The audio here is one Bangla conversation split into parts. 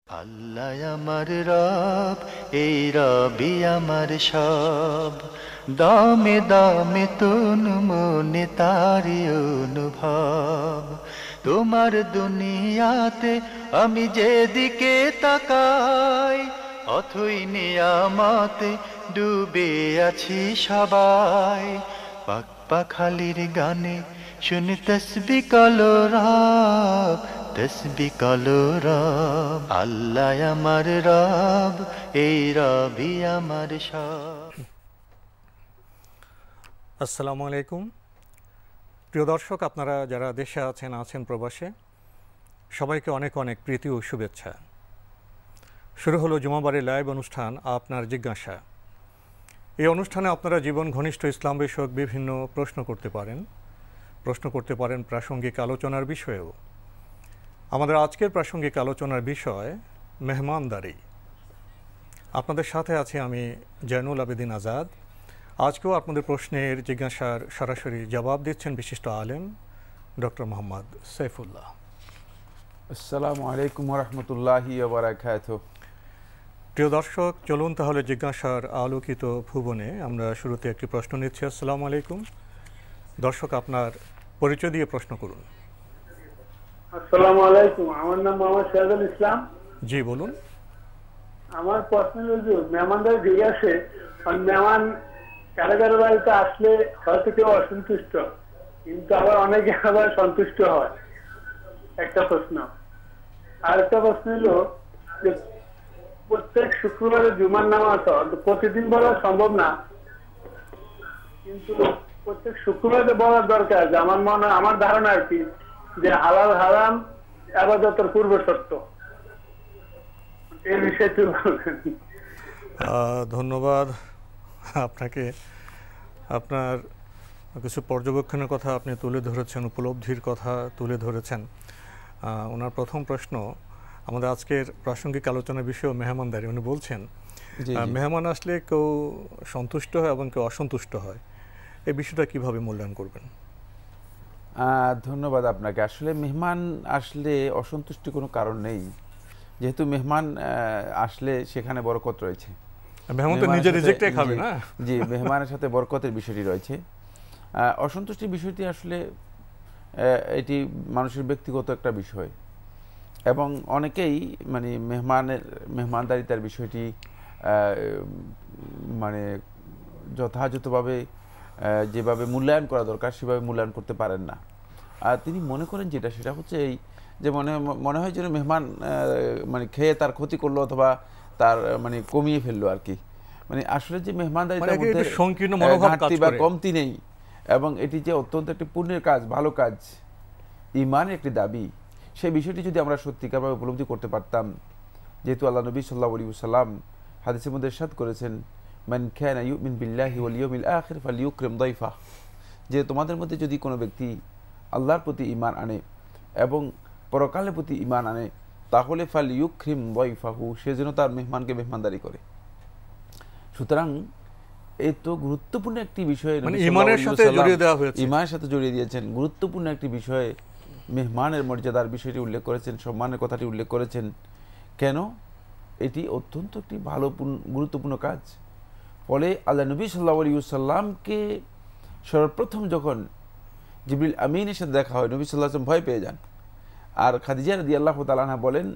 আল্লাহ আমার রব, এই রবি আমার সব, দামে দামে তুন মনে তারি অনুভব। তোমার দুনিয়াতে আমি যেদিকে তাকাই, অথই নিয়ামতে ডুবে আছি সবাই। পাক পাখালির গানে শুনি তসবি কলো রব, তসবি কলো রব। আল্লাহ আমার রব, এই রবি আমার সব। আসসালামু আলাইকুম প্রিয় দর্শক, আপনারা যারা দেশে আছেন প্রবাসে, সবাইকে অনেক অনেক প্রীতি ও শুভেচ্ছা। শুরু হলো জুমাবারের লাইভ অনুষ্ঠান আপনার জিজ্ঞাসা। এই অনুষ্ঠানে আপনারা জীবন ঘনিষ্ঠ ইসলাম বিষয়ক বিভিন্ন প্রশ্ন করতে পারেন প্রাসঙ্গিক আলোচনার বিষয়েও। আমাদের আজকের প্রাসঙ্গিক আলোচনার বিষয় মেহমানদারি। আপনাদের সাথে আছি আমি জয়নুল আবেদিন আজাদ। আজকেও আপনাদের প্রশ্নের জিজ্ঞাসার সরাসরি জবাব দিচ্ছেন বিশিষ্ট আলেম ডক্টর মোহাম্মদ সাইফুল্লাহ। আসসালামু আলাইকুম ওয়া রাহমাতুল্লাহি ওয়া বারাকাতুহু। প্রিয় দর্শক, চলুন তাহলে জিজ্ঞাসার আলোকিত ভুবনে আমরা শুরুতে একটি প্রশ্ন নিচ্ছি। আসসালামু আলাইকুম। দর্শক, আপনার পরিচয় দিয়ে প্রশ্ন করুন। আসসালামু আলাইকুম, আমার নাম মোহাম্মদ সিরাজুল ইসলাম। জি বলুন। আমার প্রশ্ন হল, মেহমানদারি ঠিক আছে, মেহমান কারাগারের বাড়িতে আসলে হয়তো কেউ অসন্তুষ্ট, কিন্তু আবার অনেকে আবার সন্তুষ্ট হয়। একটা প্রশ্ন। আর একটা প্রশ্ন হলো যে প্রত্যেক শুক্রবারে জুমার নামাজ প্রতিদিন বলা সম্ভব না, কিন্তু প্রত্যেক শুক্রবারে বলার দরকার। যে আমার ধারণা আর কি, যে হালাল হারাম ইবাদতের পূর্ব শর্ত। এই বিষয়টি বলবেন। ধন্যবাদ আপনাকে। আপনার কিছু পর্যবেক্ষণের কথা আপনি তুলে ধরেছেন, উপলব্ধির কথা তুলে ধরেছেন। ওনার প্রথম প্রশ্ন, আমাদের আজকের প্রাসঙ্গিক আলোচনার বিষয় মেহমানদারি। উনি বলছেন মেহমান আসলে কেউ সন্তুষ্ট হয় এবং কেউ অসন্তুষ্ট হয়, এই বিষয়টা কিভাবে মূল্যায়ন করবেন? ধন্যবাদ আপনাকে। আসলে মেহমান আসলে অসন্তুষ্টি কোনো কারণ নেই, যেহেতু মেহমান আসলে সেখানে বরকত রয়েছে। মেহমান তো নিজে রিজেক্টে খাবে না। জি, মেহমানের সাথে বরকতের বিষয়টি রয়েছে। অসন্তুষ্টির বিষয়টি আসলে এটি মানুষের ব্যক্তিগত একটা বিষয়, এবং অনেকেই মানে মেহমানদারিতার বিষয়টি মানে যথাযথভাবে যেভাবে মূল্যায়ন করা দরকার সেভাবে মূল্যায়ন করতে পারেন না। আর তিনি মনে করেন সেটা হচ্ছে এই যে মনে হয় যেন মেহমান মানে খেয়ে তার ক্ষতি করলো অথবা তার মানে কমিয়ে ফেললো আর কি। মানে আসলে যে মেহমানদারিতার মধ্যে ঘাটতি বা কমতি নেই, এবং এটি যে অত্যন্ত একটি পুণ্যের কাজ, ভালো কাজ, ঈমানের একটি দাবি, সেই বিষয়টি যদি আমরা সত্যিকারভাবে উপলব্ধি করতে পারতাম। যেহেতু আল্লাহ নবী সাল্লাল্লাহু আলাইহি ওয়াসাল্লাম হাদিসের মধ্যে ইরশাদ করেছেন, মান কানা ইউমিন বিল্লাহি ওয়াল ইয়াউমিল আখির ফালইউকরিম দাইফা, যে তোমাদের মধ্যে যদি কোনো ব্যক্তি আল্লাহর প্রতি ঈমান আনে এবং পরকালের প্রতি ঈমান আনে, তাহলে ফালইউকরিম দাইফাহু, সে যেন তার মেহমানকে মেহমানদারি করে। সুতরাং এই তো গুরুত্বপূর্ণ একটি বিষয়, ঈমানের সাথে জড়িয়ে দেওয়া হয়েছে, ঈমানের সাথে জড়িয়ে দিয়েছেন। গুরুত্বপূর্ণ একটি বিষয়ে মেহমানের মর্যাদার বিষয়টি উল্লেখ করেছেন, সম্মানের কথাটি উল্লেখ করেছেন। কেন? এটি অত্যন্ত একটি ভালো গুরুত্বপূর্ণ কাজ। ফলে আল্লাহ নবী সাল্লাল্লাহু আলাইহি ওয়াসাল্লামকে সর্বপ্রথম যখন জিবরিল আমিনের সাথে দেখা হয়, নবী সাল্লাল্লাহু আলাইহি ওয়াসাল্লাম ভয় পেয়ে যান। আর খাদিজা রাদিয়াল্লাহু তাআলা আনহা বলেন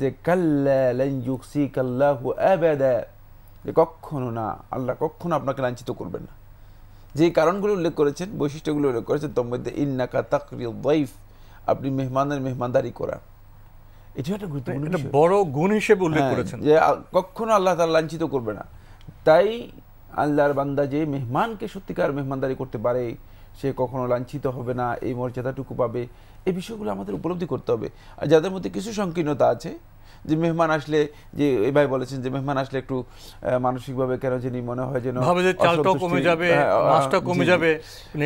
যে কাল্লা লান ইউকসিকাল্লাহু আবাদা, যে কখনো না, আল্লাহ কখনো আপনাকে লাঞ্ছিত করবেন না। যে কারণগুলো উল্লেখ করেছেন, বৈশিষ্ট্যগুলো উল্লেখ করেছেন, তোর মধ্যে ইন্নাকা তাকরিদ দাইফ, আপনি মেহমানের মেহমানদারি করা, এটি একটা গুরুত্বপূর্ণ বড় গুণ হিসেবে উল্লেখ করেছেন, যে কখনো আল্লাহ তাআলা লাঞ্ছিত করবে না। তাই আল্লাহর বান্দা যে মেহমানকে সত্যিকার মেহমানদারি করতে পারে, সে কখনো লাঞ্ছিত হবে না, এই মর্যাদাটুকু পাবে। এই বিষয়গুলো আমাদের উপলব্ধি করতে হবে। আর যাদের মধ্যে কিছু সংকীর্ণতা আছে, যে মেহমান আসলে, যে এই ভাই বলেছেন যে মেহমান আসলে একটু মানসিকভাবে কেন জানি মনে হয় যেন ভাবে যে চালটা কমে যাবে, মাছটা কমে যাবে।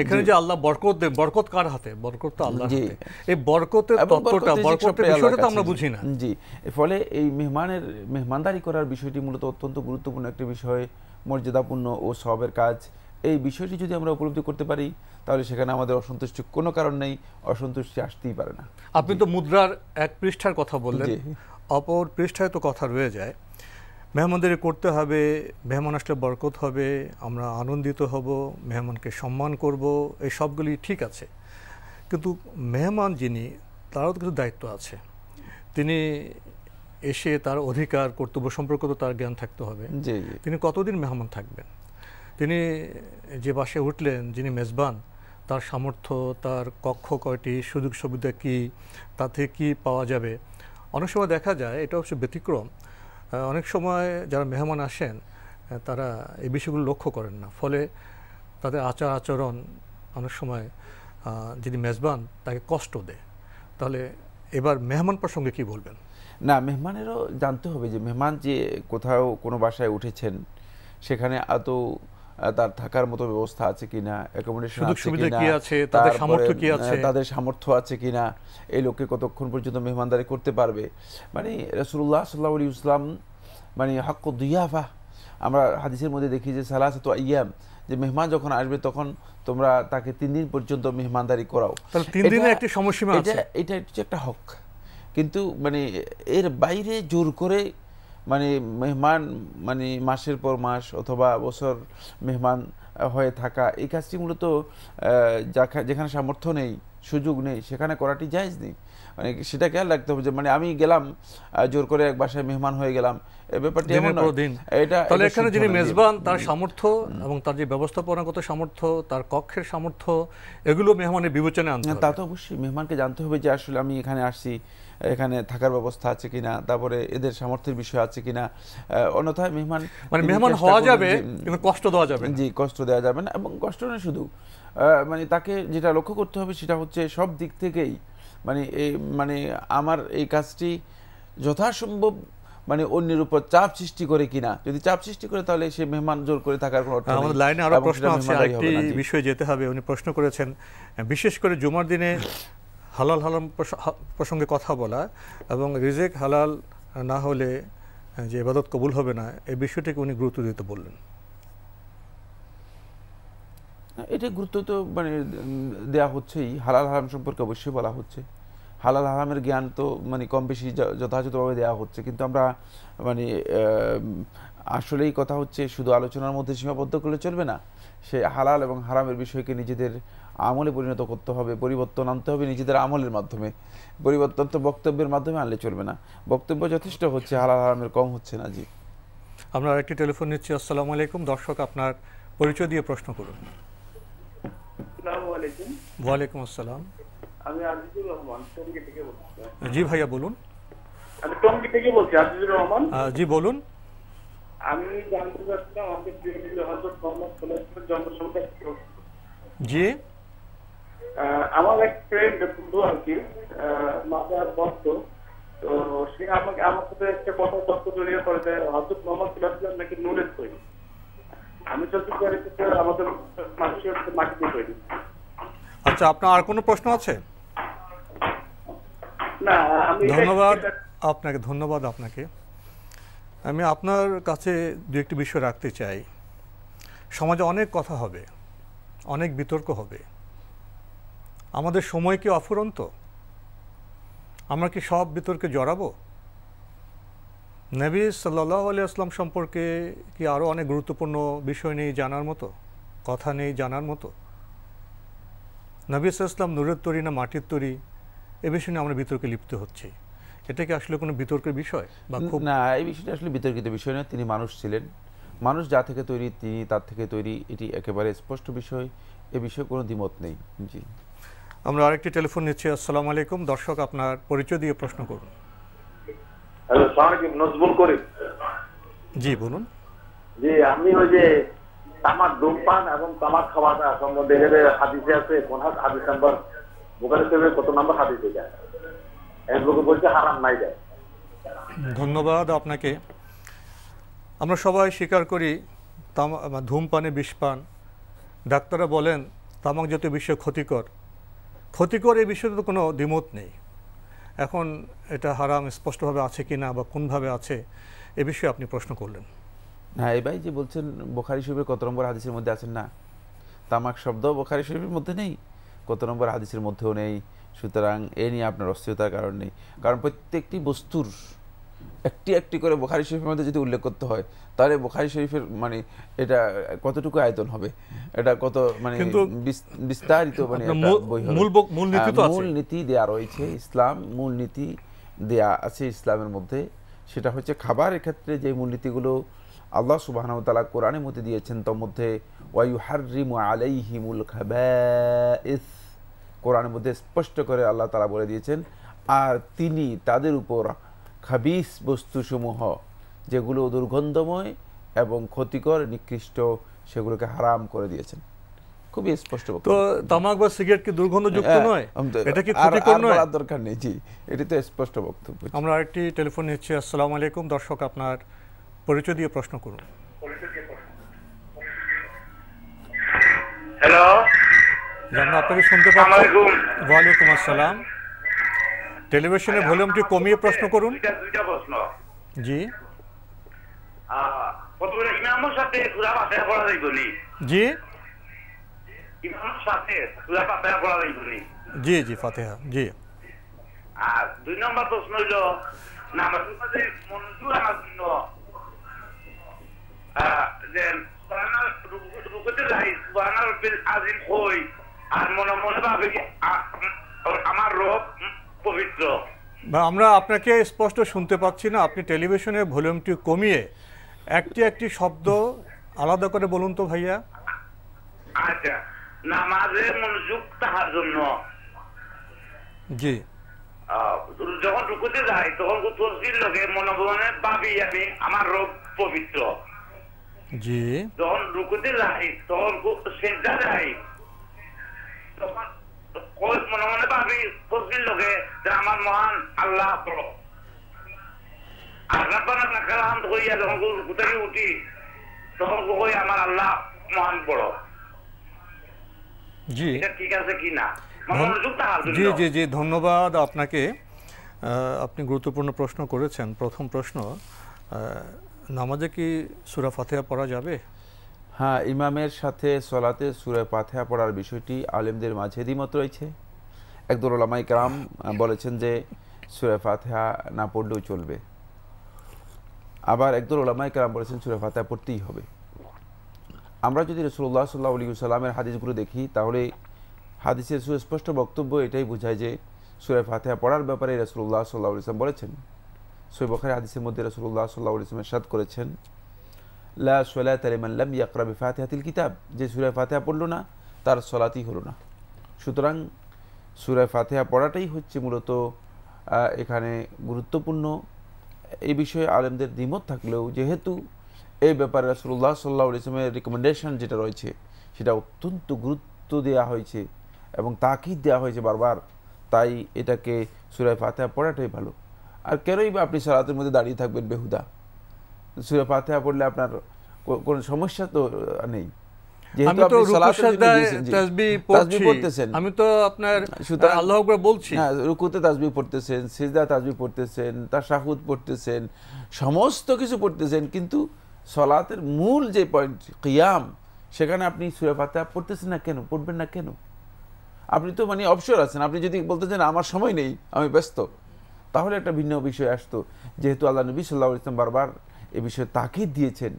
এখানে যে আল্লাহ বরকত দেন, বরকত কার হাতে? বরকত তো আল্লাহর হাতে। এই বরকতের তত্ত্বটা, বরকতের বিষয়টা তো আমরা বুঝি না। জি, ফলে এই মেহমানদারি করার বিষয়টি মূলত অত্যন্ত গুরুত্বপূর্ণ একটি বিষয়, মর্যাদাপূর্ণ ও সওয়াবের কাজ। এই বিষয়টি যদি আমরা উপলব্ধি করতে পারি, তাহলে সেখানে আমাদের অসন্তুষ্টি কোনো কারণ নেই, অসন্তুষ্টি আসতেই পারে না। আপনি তো মুদ্রার এক পৃষ্ঠার কথা বললেন, অপর পৃষ্ঠায় তো কথা রয়ে যায়, মেহমানদারি করতে হবে, মেহমান আসলে বরকত হবে, আমরা আনন্দিত হব, মেহমানকে সম্মান করব, এই সবগুলি ঠিক আছে। কিন্তু মেহমান যিনি, তারও তো কিছু দায়িত্ব আছে। তিনি এসে তার অধিকার কর্তব্য সম্পর্কে তো তার জ্ঞান থাকতে হবে। জি তিনি কতদিন মেহমান থাকবেন? তিনি যে বাসায় উঠলেন, যিনি মেজবান, তার সামর্থ্য, তার কক্ষ কয়টি, সুযোগ সুবিধা কী, তাতে কি পাওয়া যাবে। অনেক সময় দেখা যায়, এটা হচ্ছে ব্যতিক্রম, অনেক সময় যারা মেহমান আসেন তারা এই বিষয়গুলো লক্ষ্য করেন না, ফলে তাদের আচার আচরণ অনেক সময় যিনি মেজবান তাকে কষ্ট দেয়। তাহলে এবার মেহমান প্রসঙ্গে কি বলবেন? না, মেহমানেরও জানতে হবে যে মেহমান যে কোথাও কোনো বাসায় উঠেছেন সেখানে আদৌ তার থাকার মতো ব্যবস্থা আছে কিনা, অ্যাকোমোডেশন আছে কিনা, তাদের সামর্থ্য আছে কিনা, এই লোককে কতক্ষণ পর্যন্ত মেহমানদারি করতে পারবে। মানে রাসূলুল্লাহ সাল্লাল্লাহু আলাইহি ওয়াসাল্লাম মানে হাক্কু দিয়াফা, আমরা হাদিসের মধ্যে দেখি যে সালাসাতু আইয়াম, যে মেহমান যখন আসবে তখন তোমরা তাকে 3 দিন পর্যন্ত মেহমানদারি করাও। তাহলে 3 দিনের একটা সময়সীমা আছে, এটা হচ্ছে একটা হক। কিন্তু মানে এর বাইরে জোর করে মানে মেহমান মানে মাসের পর মাস অথবা বছর মেহমান হয়ে থাকা, এই কাজটি মূলত যেখানে সামর্থ্য নেই, সুযোগ নেই, সেখানে করাটি জায়েজ নেই। মানে সেটা খেয়াল রাখতে হবে যে মানে আমি গেলাম জোর করে এক বাসায় মেহমান হয়ে গেলাম, এই ব্যাপারটি এমন নয়। তাহলে এখানে যিনি মেজবান, তার সামর্থ্য এবং তার যে ব্যবস্থাপনাগত সামর্থ্য, তার কক্ষের সামর্থ্য, এগুলো মেহমানের বিবেচনায় আনতে হবে। তা তো অবশ্যই মেহমানকে জানতে হবে যে আসলে আমি এখানে আসছি, এখানে থাকার ব্যবস্থা আছে কিনা, তারপরে এদের সামর্থ্যের বিষয় আছে কিনা। অন্যথায় মেহমান হওয়া যাবে কিন্তু কষ্ট দেওয়া যাবে না। জি, কষ্ট দেওয়া যাবে না। এবং কষ্ট নয় শুধু, মানে তাকে যেটা লক্ষ্য করতে হবে সেটা হচ্ছে সব দিক থেকেই মানে আমার এই কাজটি যথাসম্ভব মানে অন্যের উপর চাপ সৃষ্টি করে কিনা। যদি চাপ সৃষ্টি করে তাহলে সে মেহমান জোর করে থাকার কোনো অর্থ নেই। আমাদের লাইনে আরো প্রশ্ন আছে, একটি বিষয় যেতে হবে। উনি প্রশ্ন করেছেন বিশেষ করে জুমার দিনে হালাল হারাম প্রসঙ্গে কথা বলা এবং রিজিক হালাল না হলে যে ইবাদত কবুল হবে না, এই বিষয়টিকে উনি গুরুত্ব দিতে বললেন। এটা গুরুত্ব তো মানে দেওয়া হচ্ছেই, হালাল হারাম সম্পর্কে অবশ্যই বলা হচ্ছে। হালাল হারামের জ্ঞান তো মানে কম বেশি যথাযথভাবে দেওয়া হচ্ছে, কিন্তু আমরা মানে আসলেই কথা হচ্ছে শুধু আলোচনার মধ্যে সীমাবদ্ধ করলে চলবে না। সে হালাল এবং হারামের বিষয়কে নিজেদের আমলে পরিণত করতে হবে, পরিবর্তন আনতে হবে নিজেদের আমলের মাধ্যমে। পরিবর্তন তো বক্তব্যের মাধ্যমে আনলে চলবে না। বক্তব্য যথেষ্ট হচ্ছে, হালাল হারামের কম হচ্ছে না। জি, আমরা একটি টেলিফোন নিচ্ছি। আসসালামু আলাইকুম। দর্শক, আপনার পরিচয় দিয়ে প্রশ্ন করুন। আসসালামু আলাইকুম। ওয়ালাইকুম আসসালাম। আমি আজিজুর রহমান, টঙ্গী থেকে বলছি। জি ভাইয়া বলুন। আমি টঙ্গী থেকে বলছি, আজিজুর রহমান। জি বলুন। আমি জানতে চাচ্ছিলাম আমাদের প্রিয় নবী হযরত মুহাম্মদ সাল্লাল্লাহু আলাইহি ওয়াসাল্লামের জন্ম সম্পর্কে। জি, আমার এক ফ্রেন্ড বন্ধু আর কি মাদার ভক্ত, তো সে আমার সাথে একটা কথা তথ্য জড়িয়ে করে যে হযরত মুহাম্মদ সাল্লাল্লাহু আলাইহি ওয়াসাল্লাম নাকি নূরের তৈরি। আমি তো জানি যে আমাদের মানুষের মাটিতে তৈরি। আচ্ছা, আপনার আর কোনো প্রশ্ন আছে? না, আমি ধন্যবাদ আপনাকে। আমি আপনার কাছে দু একটি বিষয় রাখতে চাই। সমাজে অনেক কথা হবে, অনেক বিতর্ক হবে। আমাদের সময় কি অফুরন্ত? আমরা কি সব বিতর্কে জড়াবো? নবী সাল্লাল্লাহু আলাইহি ওয়াসাল্লাম সম্পর্কে কি আরও অনেক গুরুত্বপূর্ণ বিষয় নেই জানার মতো, কথা নেই জানার মতো? নবী সাল্লাল্লাহু আলাইহি ওয়াসাল্লাম নূরের তৈরি না মাটির তৈরি, এ বিষয় নিয়ে আমরা বিতর্কে লিপ্ত হচ্ছি। এটা কি আসলে কোনো বিতর্কের বিষয়? না, এই বিষয়টা আসলে বিতর্কিত বিষয় না। তিনি মানুষ ছিলেন, মানুষ যা থেকে তৈরি তিনি তার থেকে তৈরি, এটি একেবারে স্পষ্ট বিষয়। এ বিষয়ে কোনো দ্বিমত নেই। জি, আমরা আরেকটি টেলিফোন নিচ্ছি। আসসালামু আলাইকুম। দর্শক, আপনার পরিচয় দিয়ে প্রশ্ন করুন। হ্যালো, আসসালামু আলাইকুম। নজরুল করিম। জি বলুন। জি, আমি ওই যে তামাক ধূমপান এবং তামাক খাওয়াটা সম্বন্ধে হাদিসে আছে, কোন হাদিস নাম্বার বুখারী শরীফের কত নম্বর হাদিসে যায়? এক লোক বলছে হারাম নাই যায়। ধন্যবাদ আপনাকে। আমরা সবাই স্বীকার করি ধূমপানে বিষপান। ডাক্তাররা বলেন তামাক জাতীয় বিষয় ক্ষতিকর, এই বিষয়ে তো কোনো দ্বিমত নেই। এখন এটা হারাম স্পষ্টভাবে আছে কি না বা কোনভাবে আছে, এ বিষয়ে আপনি প্রশ্ন করলেন। হ্যাঁ, এই ভাই যে বলছেন বুখারী শরীফের কত নম্বর হাদিসের মধ্যে আছেন না, তামাক শব্দ বুখারী শরীফের মধ্যে নেই, কত নম্বর হাদিসের মধ্যেও নেই। সুতরাং এ নিয়ে আপনার অস্থিরতার কারণ নেই। কারণ প্রত্যেকটি বস্তুর একটি একটি করে বুখারী শরীফের মধ্যে যদি উল্লেখ করতে হয়, তাহলে বুখারী শরীফের মানে এটা কতটুকু আয়তন হবে, এটা কত মানে বিস্তারিত মানে একটা বই হবে। মূল নীতি দেয়া রয়েছে, ইসলাম মূল নীতি দেয়া আছে ইসলামের মধ্যে। সেটা হচ্ছে খাবারের ক্ষেত্রে যে মূলনীতিগুলো আল্লাহ সুবহানাহু ওয়া তাআলা কোরআনের মধ্যে দিয়েছেন, তার মধ্যে ওয়া ইউহাররিমু আলাইহিমুল খাবাইস, কোরআনের মধ্যে স্পষ্ট করে আল্লাহ তাআলা বলে দিয়েছেন, আর তিনি তাদের উপর খাবিস বস্তুসমূহ যেগুলো দুর্গন্ধময় এবং ক্ষতিকর নিকৃষ্ট সেগুলোকে হারাম করে দিয়েছেন। খুবই স্পষ্ট। তো তামাক বা সিগারেট কি দুর্গন্ধযুক্ত নয়? এটা কি ক্ষতিকর নয়? আর দরকার নেই, জি, এটা তো স্পষ্ট বক্তব্য। আমরা আরেকটি টেলিফোন নিচ্ছি। আসসালামু আলাইকুম। দর্শক, আপনার পরিচয় দিয়ে প্রশ্ন করুন। হ্যালো, আমরা আপনাকে শুনতে পাচ্ছি। ওয়ালাইকুম আসসালাম। টেলিভিশনের ভলিউমটি কমিয়ে প্রশ্ন করুন। দুইটা প্রশ্ন। জি, প্রথমে ইমামের সাথে সূরা ফাতিহা পড়া যাইব নি? জি, ইমামের সাথে সূরা ফাতিহা পড়া যাইব নি? জি জি, ফাতিহা, জি। আর দুই নম্বর প্রশ্ন হইল, নামাজের মধ্যে মনোযোগ আনার জন্য যে রুকুতে যাই সুবহান রাব্বিল আযীম কই, আর মনে মনে ভাবে আমার রব পবিত্র। আমরা আপনাকে স্পষ্ট শুনতে পাচ্ছি না, আপনি টেলিভিশনের ভলিউমটি কমিয়ে একটি একটি শব্দ আলাদা করে বলুন তো ভাইয়া। আচ্ছা, নামাজে মনোযোগ থাকার জন্য জি, যখন রুকুতে যাই তখন তসবির লগে মনে মনে ভাবি আমি আমার রব পবিত্র। জি, যখন রুকুতে যাই তখন সিজদা যাই তখন মনে মনে ভাবি তসবির লগে যে আমার মহান আল্লাহ বড়। আর রাব্বানা লাকাল হামদ কইয়া যখন রুকু থেকে উঠি তখন কই আমার আল্লাহ মহান বড়। জি, এটা ঠিক আছে কি না? জি জি জি, ধন্যবাদ আপনাকে। আপনি গুরুত্বপূর্ণ প্রশ্ন করেছেন। প্রথম প্রশ্ন, নামাজে কি সূরা ফাতিহা পড়া যাবে? হ্যাঁ, ইমামের সাথে সলাতে সূরা ফাতিহা পড়ার বিষয়টি আলেমদের মাঝে দ্বিমত রয়েছে। একদল উলামায়ে কেরাম বলেছেন যে সূরা ফাতিহা না পড়লেও চলবে, আবার একদল উলামায়ে কেরাম বলেছেন সূরা ফাতিহা পড়তেই হবে। আমরা যদি রাসূলুল্লাহ সাল্লাল্লাহু আলাইহি ওয়াসাল্লামের হাদিসগুলো দেখি, তাহলে হাদিসের সুস্পষ্ট বক্তব্য এটাই বোঝায় যে সূরা ফাতিহা পড়ার ব্যাপারে রাসূলুল্লাহ সাল্লাল্লাহু আলাইহি ওয়াসাল্লাম বলেছেন। সহিহ বুখারী হাদিসের মধ্যে রাসূলুল্লাহ সাল্লাল্লাহু আলাইহি ওয়াসাল্লাম ইরশাদ করেছেন, লা সালাতা লিমান লাম ইয়াকরা বিফাতিহাতিল কিতাব, যে সূরা ফাতিহা পড়লো না তার সালাতই হলো না। সুতরাং সূরা ফাতিহা পড়াটাই হচ্ছে মূলত এখানে গুরুত্বপূর্ণ। এই বিষয়ে আলেমদের দ্বিমত থাকলেও যেহেতু এই ব্যাপারে রাসূলুল্লাহ সাল্লাল্লাহু আলাইহি ওয়াসাল্লামের রিকমেন্ডেশন যেটা রয়েছে সেটা অত্যন্ত গুরুত্ব দেওয়া হয়েছে এবং তাকিদ দেওয়া হয়েছে বারবার, তাই এটাকে সূরা ফাতিহা পড়াটাই ভালো। আর কেনই বা আপনি সালাতের মধ্যে দাঁড়িয়ে থাকবেন বেহুদা? সূরা ফাতিহা পড়লে আপনার কোনো সমস্যা তো নেই, যেহেতু আপনি সালাতের তাসবিহ পড়তেছেন। আমি তো আপনার আল্লাহু আকবার বলছি, হ্যাঁ, রুকুতে তাসবিহ পড়তেছেন, সিজদা তাসবিহ পড়তেছেন, তাশাহুদ পড়তেছেন, সমস্ত কিছু পড়তেছেন, কিন্তু সালাতের মূল যে পয়েন্ট কিয়াম, সেখানে আপনি সূরা ফাতিহা পড়তেছেন না কেন? পড়বেন না কেন? আপনি তো মানে অবসর আছেন। আপনি যদি বলতেছেন আমার সময় নেই, আমি ব্যস্ত, তাহলে একটা ভিন্ন বিষয় আসতো। যেহেতু আল্লাহ নবী সাল্লাল্লাহু আলাইহি ওয়াসাল্লাম বারবার এ বিষয়ে তাকিদ দিয়েছেন,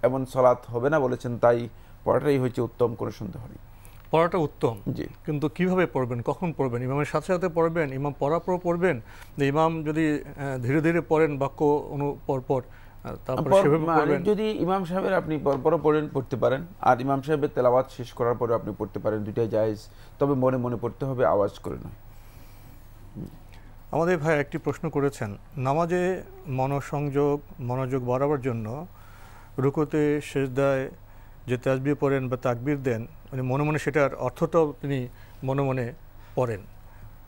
এমন সালাত হবে না বলেছেন, তাই পড়াটাই হচ্ছে উত্তম, কোনো সন্দেহ নেই। পড়াটা উত্তম, জি, কিন্তু কিভাবে পড়বেন, কখন পড়বেন? ইমামের সাথে সাথে পড়বেন, ইমাম পড়ার পর পড়বেন? ইমাম যদি ধীরে ধীরে পড়েন বাক্য পরপর, তারপরে সেভাবে পড়বেন? যদি ইমাম সাহেবের আপনি পরপর পড়তে পারেন, আর ইমাম সাহেবের তেলাওয়াত শেষ করার পরে আপনি পড়তে পারেন, দুইটাই জায়েজ, তবে মনে মনে পড়তে হবে, আওয়াজ করে নয়। আমাদের ভাই একটি প্রশ্ন করেছেন, নামাজে মনোযোগ বাড়াবার জন্য রুকুতে সিজদায় যে তাসবিহ পড়েন বা তাকবীর দেন, মানে মনে মনে সেটার অর্থটাও তিনি মনে মনে পড়েন,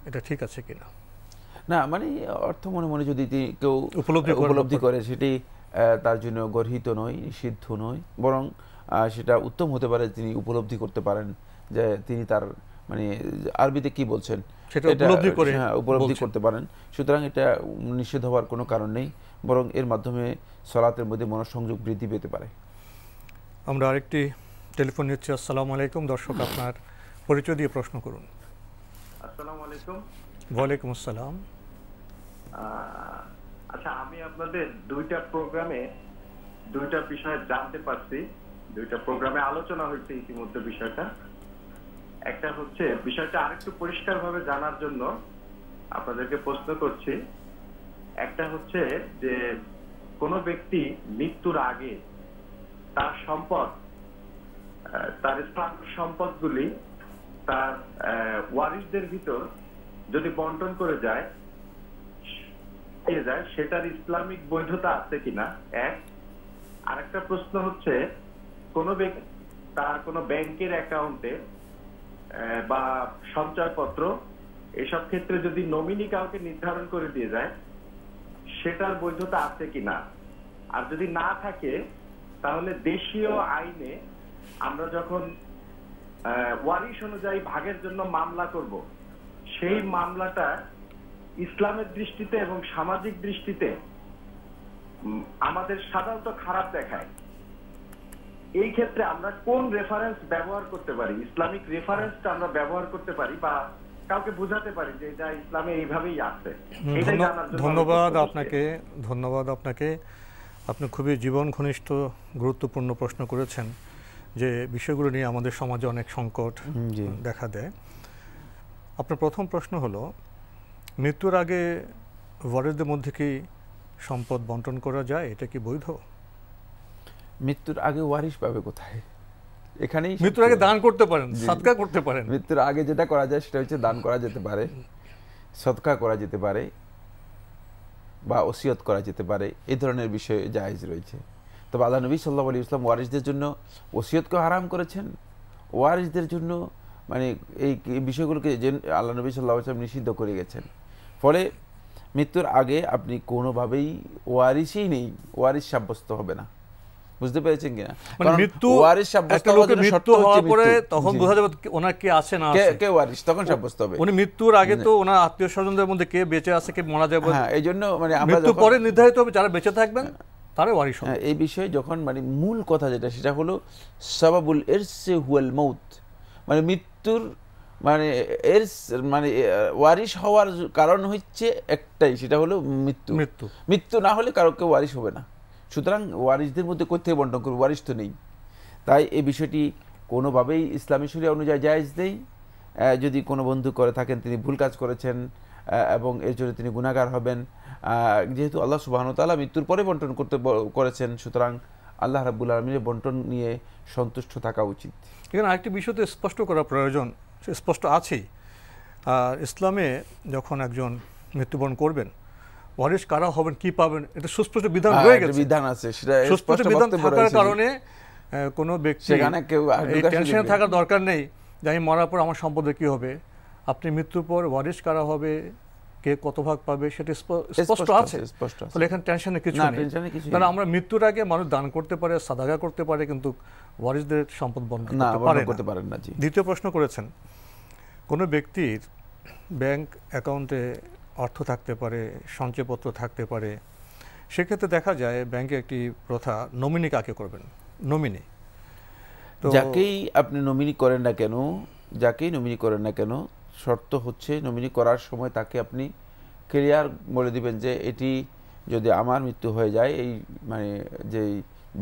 এটা ঠিক আছে কিনা? না, মানে অর্থ মনে মনে যদি কেউ উপলব্ধি করে, সেটি তার জন্য গর্হিত নয়, নিষিদ্ধ নয়, বরং সেটা উত্তম হতে পারে তিনি উপলব্ধি করতে পারেন যে তিনি তার মানে আরবিতে কি বলছেন সেটা উপলব্ধি করতে পারেন। সুতরাং এটা নিষেধ হওয়ার কোনো কারণ নেই, বরং এর মাধ্যমে সালাতের মধ্যে মনোসংযোগ বৃদ্ধি পেতে পারে। আমরা আরেকটি টেলিফোন নিচ্ছি। আসসালামু আলাইকুম। দর্শক, আপনার পরিচয় দিয়ে প্রশ্ন করুন। আসসালামু আলাইকুম। ওয়ালাইকুম আসসালাম। আচ্ছা, আমি আপনাদের দুইটা প্রোগ্রামে দুইটা বিষয় জানতে পারছি, দুইটা প্রোগ্রামে আলোচনা হয়েছে ইতিমধ্যে বিষয়টা। একটা হচ্ছে বিষয়টা আরেকটু পরিষ্কারভাবে জানার জন্য আপনাদেরকে প্রশ্ন করছি। একটা হচ্ছে যে কোন ব্যক্তি মৃত্যুর আগে তার সম্পদ, তার ইসলামিক সম্পদগুলি তার ওয়ারিসদের ভিতর যদি বন্টন করে যায়, সেটার ইসলামিক বৈধতা আছে কিনা এক। আরেকটা প্রশ্ন হচ্ছে কোন ব্যক্তি তার কোন ব্যাংকের অ্যাকাউন্টে বা সঞ্চয়পত্র এসব ক্ষেত্রে যদি নমিনি কাউকে নির্ধারণ করে দিয়ে যায়, সেটার বৈধতা আছে কিনা। আর যদি না থাকে তাহলে দেশীয় আইনে আমরা যখন ওয়ারিশ অনুযায়ী ভাগের জন্য মামলা করব, সেই মামলাটা ইসলামের দৃষ্টিতে এবং সামাজিক দৃষ্টিতে আমাদের সাধারণত খারাপ দেখায়। এই ক্ষেত্রে আমরা কোন রেফারেন্স ব্যবহার করতে পারি, ইসলামিক রেফারেন্সটা আমরা ব্যবহার করতে পারি বা কাউকে বোঝাতে পারি যে এটা ইসলামে এইভাবেই আছে। ধন্যবাদ আপনাকে। আপনি খুবই জীবন ঘনিষ্ঠ গুরুত্বপূর্ণ প্রশ্ন করেছেন, যে বিষয়গুলো নিয়ে আমাদের সমাজে অনেক সংকট দেখা দেয়। আপনার প্রথম প্রশ্ন হলো, মৃত্যুর আগে ওয়ারিসদের মধ্যে কি সম্পদ বন্টন করা যায়, এটা কি বৈধ? মৃত্যুর আগে ওয়ারিশ পাবে কোথায়? এখানেই মৃত্যুর আগে দান করতে পারেন, সদকা করতে পারেন। মৃত্যুর আগে যেটা করা যায় সেটা হচ্ছে দান করা যেতে পারে, সদকা করা যেতে পারে, বা ওসিয়ত করা যেতে পারে। এই ধরনের বিষয়ে জায়েজ রয়েছে। তবে আল্লাহ নবী সাল্লাল্লাহু আলাইহি ওয়াসাল্লাম ওয়ারিসদের জন্য ওসিয়তকে হারাম করেছেন। ওয়ারিসদের জন্য মানে এই বিষয়গুলোকে যে আল্লাহ নবী সাল্লাল্লাহু আলাইহি ওয়াসাল্লাম নিষিদ্ধ করে গেছেন। ফলে মৃত্যুর আগে আপনি কোনোভাবেই ওয়ারিসই নেই, ওয়ারিস সাব্যস্ত হবে না। বুঝতে পেরেছেন কিনা? মৃত্যু ওয়ারিস সাব্যস্ত হওয়ার পরে তখন বোঝা যাবে ওনার কে আছে না আছে, কে ওয়ারিস তখন সাব্যস্ত হবে। উনি মৃত্যুর আগে তো ওনার আত্মীয়স্বজনদের মধ্যে কে বেঁচে আছে, কে মারা যাবে, হ্যাঁ, এইজন্য মানে আমরা মৃত্যু পরে নির্ধারিত হবে যারা বেঁচে থাকবেন তারা ওয়ারিস হবে। এই বিষয়ে যখন মানে মূল কথা যেটা সেটা হলো সাবাবুল ইরসে হুয়াল মউত, মানে মৃত্যুর মানে এরস মানে ওয়ারিস হওয়ার কারণ হচ্ছে একটাই, সেটা হলো মৃত্যু। মৃত্যু না হলে কারো কেউ ওয়ারিস হবে না। সুতরাং ওয়ারিসদের মধ্যে কোথায় বন্টন করবে, ওয়ারিস তো নেই। তাই এই বিষয়টি কোনোভাবেই ইসলামী শরিয়া অনুযায়ী জায়েজ নেই। যদি কোনো বন্ধু করে থাকেন তিনি ভুল কাজ করেছেন এবং এর জন্য তিনি গুনাহগার হবেন। যেহেতু আল্লাহ সুবহানাহু ওয়া তাআলা মৃত্যুর পরে বন্টন করতে করেছেন, সুতরাং আল্লাহ রাব্বুল আলামিনের বন্টন নিয়ে সন্তুষ্ট থাকা উচিত। এখানে আরেকটি বিষয় তো স্পষ্ট করা প্রয়োজন, স্পষ্ট আছেই। আর ইসলামে যখন একজন মৃত্যুবরণ করবেন, ওয়ারিস কারা হবেন, কি পাবেন, এটা সুস্পষ্ট বিধান রয়ে গেছে, বিধান আছে। সেটা সুস্পষ্ট বিধান থাকার কারণে কোনো ব্যক্তি এই টেনশনে থাকার দরকার নেই যে আমি মরার পর আমার সম্পদের কি হবে। আপনি মৃত্যুর পর ওয়ারিস কারা হবে, কে কত ভাগ পাবে, সেটা স্পষ্ট আছে। তাহলে এখানে টেনশনের কিছু নেই। কারণ আমরা মৃত্যুর আগে মানুষ দান করতে পারে, সাদাকা করতে পারে, কিন্তু ওয়ারিসদের সম্পদ বন্টন করতে পারে না। দ্বিতীয় প্রশ্ন করেছেন, কোনো ব্যক্তির ব্যাংক অ্যাকাউন্টে অর্থ থাকতে পারে, সঞ্চয়পত্র থাকতে পারে, সেক্ষেত্রে দেখা যায় ব্যাংকে একটি প্রথা, নমিনি কাকে করবেন, নমিনি। তো যাকেই আপনি নমিনি করেন না কেন, যাকেই নমিনি করেন না কেন, শর্ত হচ্ছে নমিনি করার সময় তাকে আপনি ক্লিয়ার বলে দিবেন যে এটি যদি আমার মৃত্যু হয়ে যায়, এই মানে যে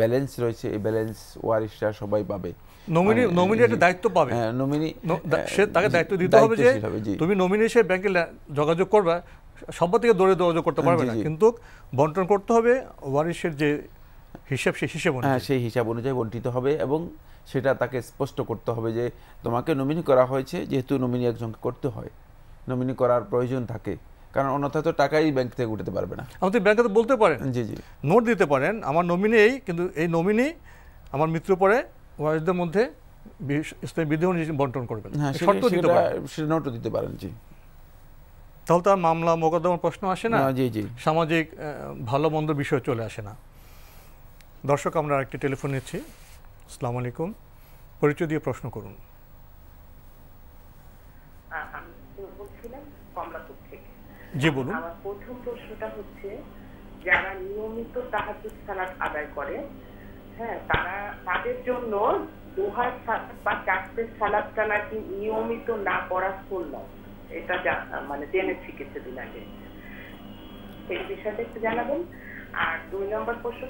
ব্যালেন্স রয়েছে এই ব্যালেন্স ওয়ারিশরা সবাই পাবে। নমিনি একটা দায়িত্ব পাবে। হ্যাঁ, নমিনি সে তাকে দায়িত্ব দিতে হবে যে তুমি নমিনি হিসেবে ব্যাংকে যোগাযোগ করবে, সবার থেকে দৌড়ে যোগাযোগ করতে পারবে না, কিন্তু বন্টন করতে হবে ওয়ারিশের যে হিসাব, সেই হিসাব অনুযায়ী, সেই হিসাব অনুযায়ী বন্টিত হবে। এবং সেটা তাকে স্পষ্ট করতে হবে যে তোমাকে নমিনি করা হয়েছে, যেহেতু নমিনি একজনকে করতে হয়, নমিনি করার প্রয়োজন থাকে, কারণ অন্যথায় তো টাকাই ব্যাংক থেকে উঠাতে পারবে না। আপনি ব্যাংকে তো বলতে পারেন, জি জি, নোট দিতে পারেন আমার নমিনি এই, কিন্তু এই নমিনি আমার মৃত্যুর পরে ওয়ারিসদের মধ্যে ইসলামী বিধি অনুযায়ী বন্টন করবেন, শর্ত দিতে পারেন, সেটা নোটও দিতে পারেন। জি, তাহলে তার মামলা মোকদ্দমার প্রশ্ন আসে না, জি জি, সামাজিক ভালো মন্দ বিষয় চলে আসে না। দর্শক, আমরা আরেকটি টেলিফোন নিচ্ছি। আসসালামু আলাইকুম, পরিচয় দিয়ে প্রশ্ন করুন। জি বলুন। আমার প্রথম প্রশ্নটা হচ্ছে, যারা নিয়মিত তাহাজ্জুদ সালাত আদায় করে, হ্যাঁ, তাদের জন্য দুহার সালাত বা চারটের সালাতটা নাকি নিয়মিত না পড়া সুন্নাত, এটা মানে জেনেছি কিছুদিন আগে। সেই বিষয়টা একটু জানাবেন। আর 2 নম্বর প্রশ্ন,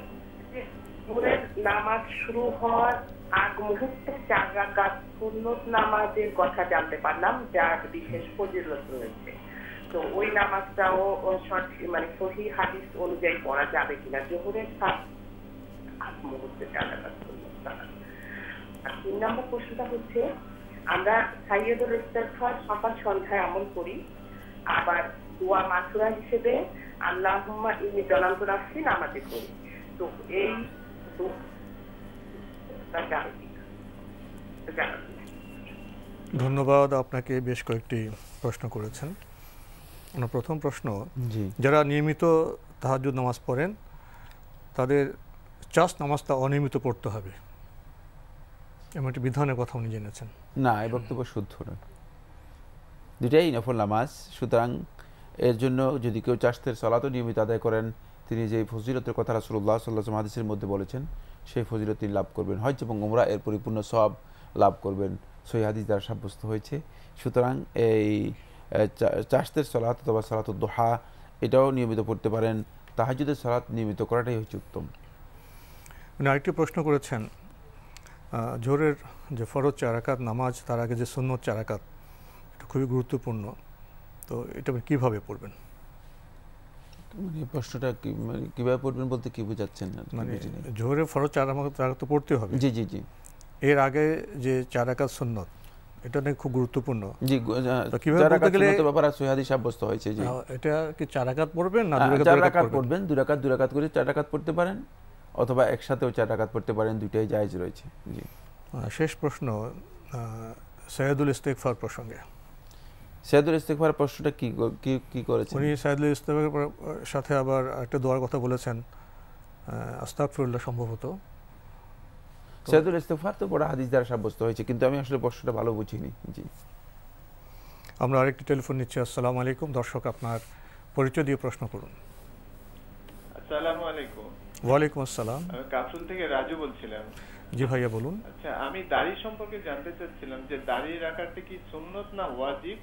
ভোরের নামাজ শুরু হওয়ার আগ মুহূর্তে 4 রাকাত সুন্নত নামাজের কথা জানতে পারলাম, যার বিশেষ ফজিলত রয়েছে। তো ওই নামাজটাও মানে সহিহ হাদিস অনুযায়ী পড়া যাবে কিনা, জোহরের আগ মুহূর্তে 4 রাকাত সুন্নত নামাজ। আর 3 নম্বর প্রশ্নটা হচ্ছে, আমরা সাইয়্যিদুল ইস্তিগফার সকাল সন্ধ্যায় আমল করি, আবার দোয়া মাসুরা হিসেবে আল্লাহুম্মা ইন্নী যালামতু নাফসি নামাজে করি। তো এই ধন্যবাদ, আপনাকে বেশ কয়েকটি প্রশ্ন করেছেন। আমার প্রথম প্রশ্ন, যারা নিয়মিত তাহাজ্জুদ নামাজ পড়েন তাদের চাষ নামাজটা অনিয়মিত পড়তে হবে, এমন একটি বিধানের কথা উনি জেনেছেন? না, এই বক্তব্য শুদ্ধ নয়, দুটাই নফল নামাজ। সুতরাং এর জন্য যদি কেউ চাষের সালাতও নিয়মিত আদায় করেন, তিনি যে ফজিলতের কথা রাসূলুল্লাহ সাল্লাল্লাহু আলাইহি ওয়াসাল্লাম হাদিসের মধ্যে বলেছেন সেই ফজিলত তিনি লাভ করবেন, হজ এবং উমরা এর পরিপূর্ণ সওয়াব লাভ করবেন, সহিহ হাদিস দ্বারা সাব্যস্ত হয়েছে। সুতরাং এই চাষের সালাত অথবা সালাতুদ দুহা এটাও নিয়মিত পড়তে পারেন, তাহাজ্জুদের সালাত নিয়মিত করাটাই হচ্ছে উত্তম। আরেকটি প্রশ্ন করেছেন, জোহরের যে ফরজ 4 রাকাত নামাজ, তার আগে যে সুন্নত 4 রাকাত, এটা খুবই গুরুত্বপূর্ণ, তো এটা কিভাবে পড়বেন? মানে প্রশ্নটা কিভাবে পড়বেন বলতে কি বোঝাচ্ছেন? মানে জোহরের ফরজ 4 রাকাত তো পড়তে হবে, জি জি জি, এর আগে যে 4 রাকাত সুন্নত, এটা নাকি খুব গুরুত্বপূর্ণ। জি, 4 রাকাত সুন্নতের ব্যাপারে সহিহ হাদিস সাব্যস্ত হয়েছে। জি, এটা কি 4 রাকাত পড়বেন না 2 রাকাত পড়বেন? 2 রাকাত করে 4 রাকাত পড়তে পারেন, অথবা একসাথেও 4 রাকাত পড়তে পারেন, দুইটাই জায়েজ রয়েছে। জি। শেষ প্রশ্ন, সাইয়্যিদুল ইস্তিগফার প্রসঙ্গে। সাইয়্যিদুল ইস্তিগফার প্রশ্নটা কি করেছেন উনি? সাইয়্যিদুল ইস্তিগফারের সাথে আবার একটা দোয়ার কথা বলেছেন, আস্তাগফিরুল্লাহ সম্ভবত। সাইয়্যিদুল ইস্তিগফার তো বড় হাদিস দ্বারা সাব্যস্ত হয়েছে, কিন্তু আমি আসলে প্রশ্নটা ভালো বুঝিনি। জি, আমরা আরেকটি টেলিফোন নিচ্ছি। আসসালামু আলাইকুম। দর্শক, আপনার পরিচয় দিয়ে প্রশ্ন করুন। আসসালামু আলাইকুম। ওয়ালাইকুম আসসালাম। আমি কাফরুল থেকে রাজু বলছিলাম। জি ভাইয়া বলুন। আচ্ছা, আমি দাড়ি সম্পর্কে জানতে চাচ্ছিলাম যে দাড়ি রাখাটা কি সুন্নত না ওয়াজিব,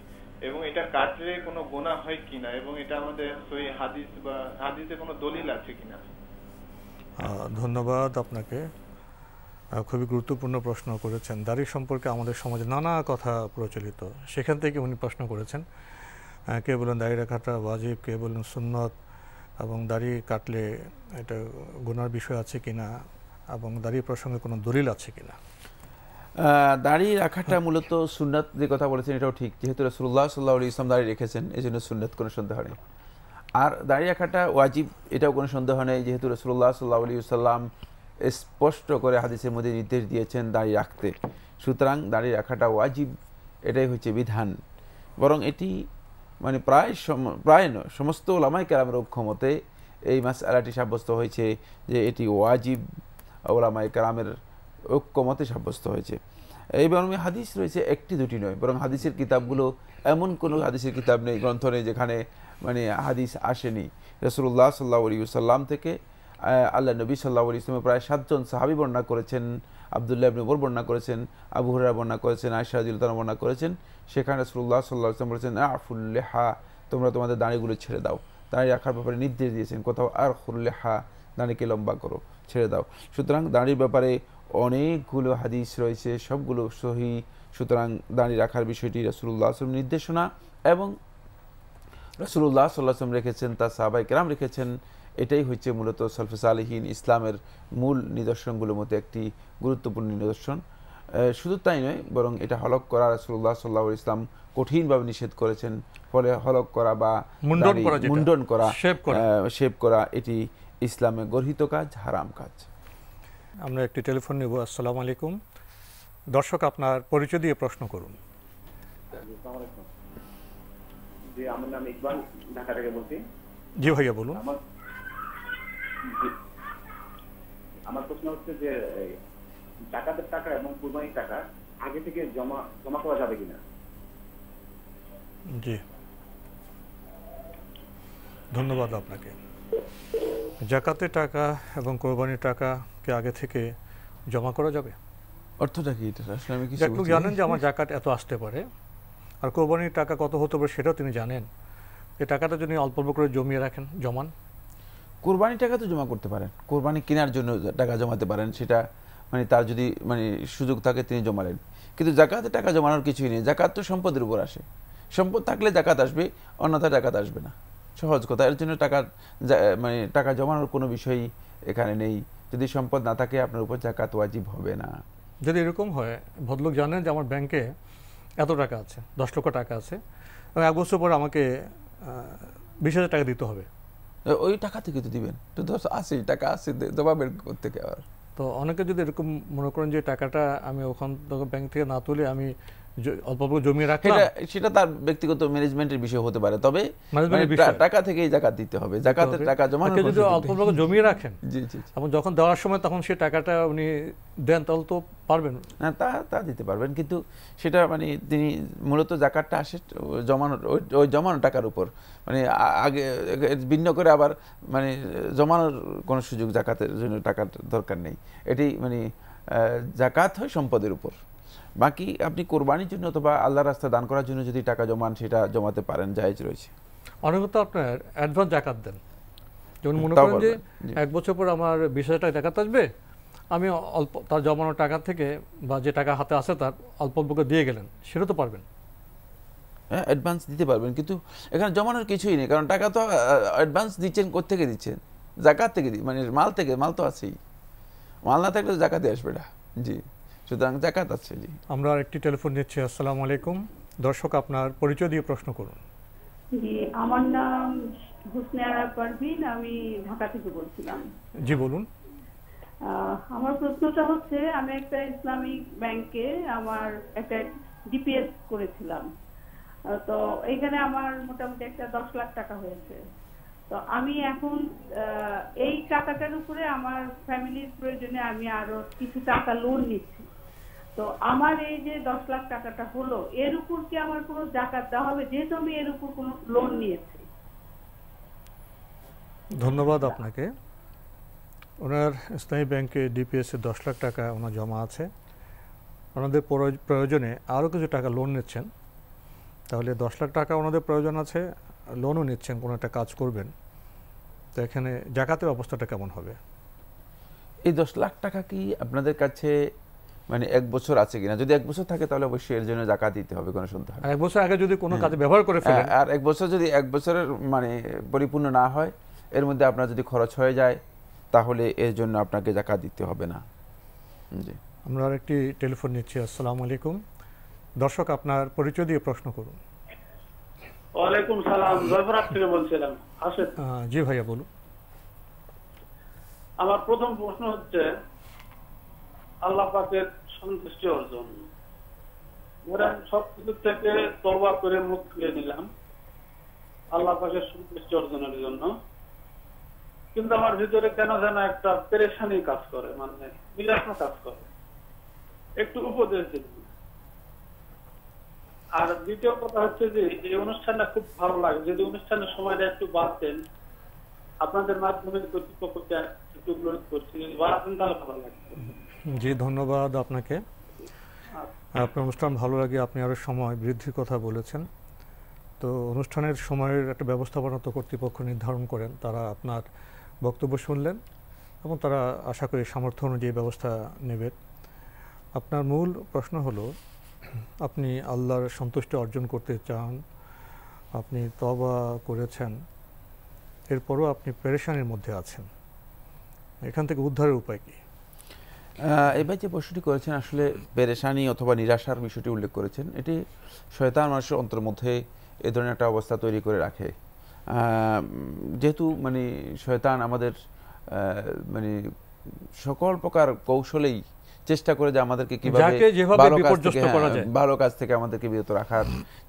এবং এটা কাটলে কোনো গুনাহ হয় কিনা, এবং এটা আমাদের সহিহ হাদিস বা হাদিসে কোনো দলিল আছে কিনা? ধন্যবাদ আপনাকে, খুবই গুরুত্বপূর্ণ প্রশ্ন করেছেন। দাড়ি সম্পর্কে আমাদের সমাজে নানা কথা প্রচলিত, সেখান থেকে উনি প্রশ্ন করেছেন। কে বলেন দাড়ি রাখাটা ওয়াজিব, কে বলেন সুন্নত, এবং দাড়ি কাটলে এটা গুনার বিষয় আছে কিনা, এবং দাড়ি প্রসঙ্গে কোনো দলিল আছে কিনা। দাড়ি রাখাটা মূলত সুন্নাত, যে কথা বলেছেন এটাও ঠিক, যেহেতু রাসূলুল্লাহ সাল্লাল্লাহু আলাইহি ওয়াসাল্লাম দাড়ি রেখেছেন, এজন্য সুন্নাত, কোনো সন্দেহ নেই। আর দাড়ি রাখাটা ওয়াজিব, এটাও কোনো সন্দেহ নেই, যেহেতু রাসূলুল্লাহ সাল্লাল্লাহু আলাইহি ওয়াসাল্লাম স্পষ্ট করে হাদিসের মধ্যে নির্দেশ দিয়েছেন দাড়ি রাখতে। সুতরাং দাড়ি রাখাটা ওয়াজিব, এটাই হচ্ছে বিধান। বরং এটি মানে প্রায় নয়, সমস্ত উলামায়ে কেরামের ঐক্যমতে এই মাসআলাটি সাব্যস্ত হয়েছে যে এটি ওয়াজিব, উলামায়ে কেরামের ঐক্যমতে সাব্যস্ত হয়েছে। এই বরং হাদিস রয়েছে, একটি দুটি নয়, বরং হাদিসের কিতাবগুলো, এমন কোনো হাদিসের কিতাব নেই, গ্রন্থ নেই যেখানে মানে হাদিস আসেনি। রাসূলুল্লাহ সাল্লাল্লাহু আলাইহি ওয়াসাল্লাম থেকে আল্লাহ নবী সাল্লাল্লাহু আলাইহি ওয়াসাল্লাম প্রায় 7 জন সাহাবী বর্ণনা করেছেন, আব্দুল্লাহ ইবনে উমর বর্ণনা করেছেন, আবু হুরায়রা বর্ণনা করেছেন, আয়েশা রাদিয়াল্লাহু আনহা বর্ণনা করেছেন। সেখানে রাসূলুল্লাহ সাল্লাল্লাহু আলাইহি ওয়াসাল্লাম বলেছেন, আফুল লিহা, তোমরা তোমাদের দাড়িগুলো ছেড়ে দাও। দাড়ি রাখার ব্যাপারে নির্দেশ দিয়েছেন, কোথাও আরখুল লিহা, দাড়িকে লম্বা করো, ছেড়ে দাও। সুতরাং দাড়ির ব্যাপারে অনেকগুলো হাদিস রয়েছে, সবগুলো সহিহ। সুতরাং দাড়ি রাখার বিষয়টি রাসূলুল্লাহ সাল্লাল্লাহু আলাইহি ওয়াসাল্লাম নির্দেশনা, এবং রাসূলুল্লাহ সাল্লাল্লাহু আলাইহি ওয়াসাল্লাম রেখেছেন, তার সাহাবায়ে কেরাম রেখেছেন। এটাই হচ্ছে মূলত সালফে সালেহিন ইসলামের মূল নিদর্শনগুলোর মধ্যে একটি গুরুত্বপূর্ণ নিদর্শন। শুধু তাই নয়, বরং এটা হলক করা রাসূলুল্লাহ সাল্লাল্লাহু আলাইহি ওয়াসাল্লাম কঠিনভাবে নিষেধ করেছেন। ফলে হলক করা বা মুন্ডন করা, শেভ করা, এটি ইসলামে গর্হিত কাজ, হারাম কাজ। আমরা একটি টেলিফোন নেব। আসসালামু আলাইকুম। দর্শক, আপনার পরিচয় দিয়ে প্রশ্ন করুন। জি, আমার নাম ইকবাল, ঢাকা থেকে বলছি। জি ভাইয়া বলুন। আমার প্রশ্ন হচ্ছে যে জাকাতের টাকা এবং কুরবানির টাকা আগে থেকে জমা করা যাবে কিনা? জি, ধন্যবাদ আপনাকে। জাকাতের টাকা এবং কোরবানির টাকাকে আগে থেকে জমা করা যাবে? অর্থটা কি এটা? আসলে আমি কিছু জানেন যে আমার জাকাত এত আসতে পারে, আর কোরবানির টাকা কত হতে পারে সেটাও তিনি জানেন। এই টাকাটা যদি অল্প অল্প করে জমিয়ে রাখেন, জমান, কোরবানি টাকা তো জমা করতে পারেন, কোরবানি কেনার জন্য টাকা জমাতে পারেন, সেটা মানে তার যদি মানে সুযোগ থাকে তিনি জমালেন। কিন্তু জাকাতে টাকা জমানোর কিছুই নেই, জাকাত তো সম্পদের উপর আসে, সম্পদ থাকলে জাকাত আসবে, অন্যথায় জাকাত আসবে না, সহজ কথা। এর জন্য টাকা মানে টাকা জমানোর কোনো বিষয়ই এখানে নেই। যদি সম্পদ না থাকে আপনার উপর জাকাত ওয়াজিব হবে না। যদি এরকম হয়, ভদ্রলোক জানেন যে আমার ব্যাংকে এত টাকা আছে, 10 লক্ষ টাকা আছে, এবং 1 বছর পর আমাকে 20,000 টাকা দিতে হবে, ওই টাকা থেকে তো দিবেন, তো 10 আছে টাকা আছে, জমাবের থেকে আবার। তো অনেকে যদি এরকম মনে করেন যে টাকাটা আমি ওখান থেকে ব্যাংক থেকে না তুলে আমি অল্প অল্প জমিয়ে রাখলাম, সেটা তার ব্যক্তিগত ম্যানেজমেন্টের বিষয় হতে পারে, তবে টাকা থেকেই জাকাত দিতে হবে। জাকাতের টাকা জমা যদি অল্প অল্প জমিয়ে রাখেন, এবং যখন দেওয়ার সময় তখন সেই টাকাটা উনি দেন, তাহলে তো পারবেন না, তা দিতে পারবেন, কিন্তু সেটা মানে তিনি মূলত জাকাতটা আসে জমানোর, ওই জমানো টাকার উপর, মানে আগে ভিন্ন করে আবার মানে জমানোর কোনো সুযোগ জাকাতের জন্য টাকার দরকার নেই। এটি মানে জাকাত হয় সম্পদের উপর। বাকি আপনি কোরবানির জন্য অথবা আল্লাহর রাস্তায় দান করার জন্য যদি টাকা জমান, সেটা জমাতে পারেন, জায়েজ রয়েছে। অনেকে তো আপনার অ্যাডভান্স জাকাত দেন, যেমন মনে করেন যে 1 বছর পর আমার 20,000 টাকা জাকাত আসবে, আমি অল্প তার জমানো টাকা থেকে বা যে টাকা হাতে আছে তার অল্প অল্প করে দিয়ে গেলেন, সেটা তো পারবেন। হ্যাঁ, অ্যাডভান্স দিতে পারবেন, কিন্তু এখানে জমানোর কিছুই নেই, কারণ টাকা তো অ্যাডভান্স দিচ্ছেন কোত্থেকে দিচ্ছেন? জাকাত থেকে, মানে মাল থেকে, মাল তো আছেই, মাল না থাকলে জাকাতে আসবে না। জি, সুতরাং জাকাত আছে। জি, আমরা আরেকটি টেলিফোন নিচ্ছি। আসসালামু আলাইকুম। দর্শক, আপনার পরিচয় দিয়ে প্রশ্ন করুন। জি, আমার নাম হুসনেয়ারা পারভিন, আমি ঢাকা থেকে বলছিলাম। জি, বলুন। আমার প্রশ্নটা হচ্ছে, আমি একটা ইসলামিক ব্যাংকে আমার একটা ডিপিএস করেছিলাম, তো এইখানে আমার মোটামুটি একটা 10 লাখ টাকা হয়েছে। তো আমি এখন এই টাকাটার উপরে আমার ফ্যামিলির প্রয়োজনে আমি আরো কিছু টাকা লোন নিচ্ছি। তো আমার এই যে 10 লাখ টাকাটা হলো, এর উপর কি আমার কোনো জাকাত দেওয়া হবে, যেহেতু আমি এর উপর কোনো লোন নিয়েছি? ধন্যবাদ আপনাকে। ওনার ইসলামী ব্যাংকে ডিপিএস এর 10 লাখ টাকা ওনার জমা আছে, ওনাদের প্রয়োজনে আরও কিছু টাকা লোন নিচ্ছেন, তাহলে 10 লাখ টাকা ওনাদের প্রয়োজন আছে, লোনও নিচ্ছেন, কোনো একটা কাজ করবেন, তো এখানে জাকাতের অবস্থাটা কেমন হবে? এই 10 লাখ টাকা কি আপনাদের কাছে মানে 1 বছর আছে কিনা? যদি 1 বছর থাকে তাহলে অবশ্যই এর জন্য জাকাত দিতে হবে, কোনো সন্দেহ নেই। 1 বছর আগে যদি কোনো কাজে ব্যবহার করে ফেলেন, আর 1 বছর যদি 1 বছরের মানে পরিপূর্ণ না হয়, এর মধ্যে আপনার যদি খরচ হয়ে যায়, তাহলে এর জন্য আপনাকে জাকাত দিতে হবে না। জি, আমরা আরেকটি টেলিফোন নিচ্ছি। আসসালামু আলাইকুম। দর্শক, আপনার পরিচয় দিয়ে প্রশ্ন করুন। ওয়ালাইকুম সালাম, জয়পুরহাট থেকে বলছিলাম। জি ভাইয়া, বলুন। আমার প্রথম প্রশ্ন হচ্ছে, আল্লাহ পাকের সন্তুষ্টি অর্জন, ধরেন সবকিছু থেকে তওবা করে মুখ খুলে নিলাম আল্লাহ পাকের সন্তুষ্টি অর্জনের জন্য, কিন্তু আমার ভিতরে কেন যেন একটা পেরেশানি কাজ করে, মানে নিরাশা কাজ করে, একটু উপদেশ দিন। আর দ্বিতীয় কথা হচ্ছে যে এই অনুষ্ঠানটা খুব ভালো লাগে, যদি অনুষ্ঠানের সময়টা একটু বাড়তেন, আপনাদের মাধ্যমে কর্তৃপক্ষকে একটু অনুরোধ করছি, বাড়াতেন তাহলে ভালো লাগবে। জি, ধন্যবাদ আপনাকে। আপনার অনুষ্ঠান ভালো লাগে, আপনি আরও সময় বৃদ্ধির কথা বলেছেন। তো অনুষ্ঠানের সময়ের একটা ব্যবস্থাপনা তো কর্তৃপক্ষ নির্ধারণ করেন, তারা আপনার বক্তব্য শুনলেন এবং তারা আশা করি সামর্থ্য অনুযায়ী ব্যবস্থা নেবেন। আপনার মূল প্রশ্ন হলো, আপনি আল্লাহর সন্তুষ্টি অর্জন করতে চান, আপনি তওবা করেছেন, এরপরও আপনি পেরেশানির মধ্যে আছেন, এখান থেকে উদ্ধারের উপায় কি? এবার যে প্রশ্নটি করেছেন, আসলে পেরেশানি অথবা নিরাশার বিষয়টি উল্লেখ করেছেন। এটি শয়তান মানুষের অন্তরের মধ্যে এ ধরনের একটা অবস্থা তৈরি করে রাখে। যেহেতু মানে শয়তান আমাদের মানে সকল প্রকার কৌশলেই চেষ্টা করে যে আমাদেরকে কিভাবে ভালো কাজ থেকে আমাদেরকে বিরত রাখার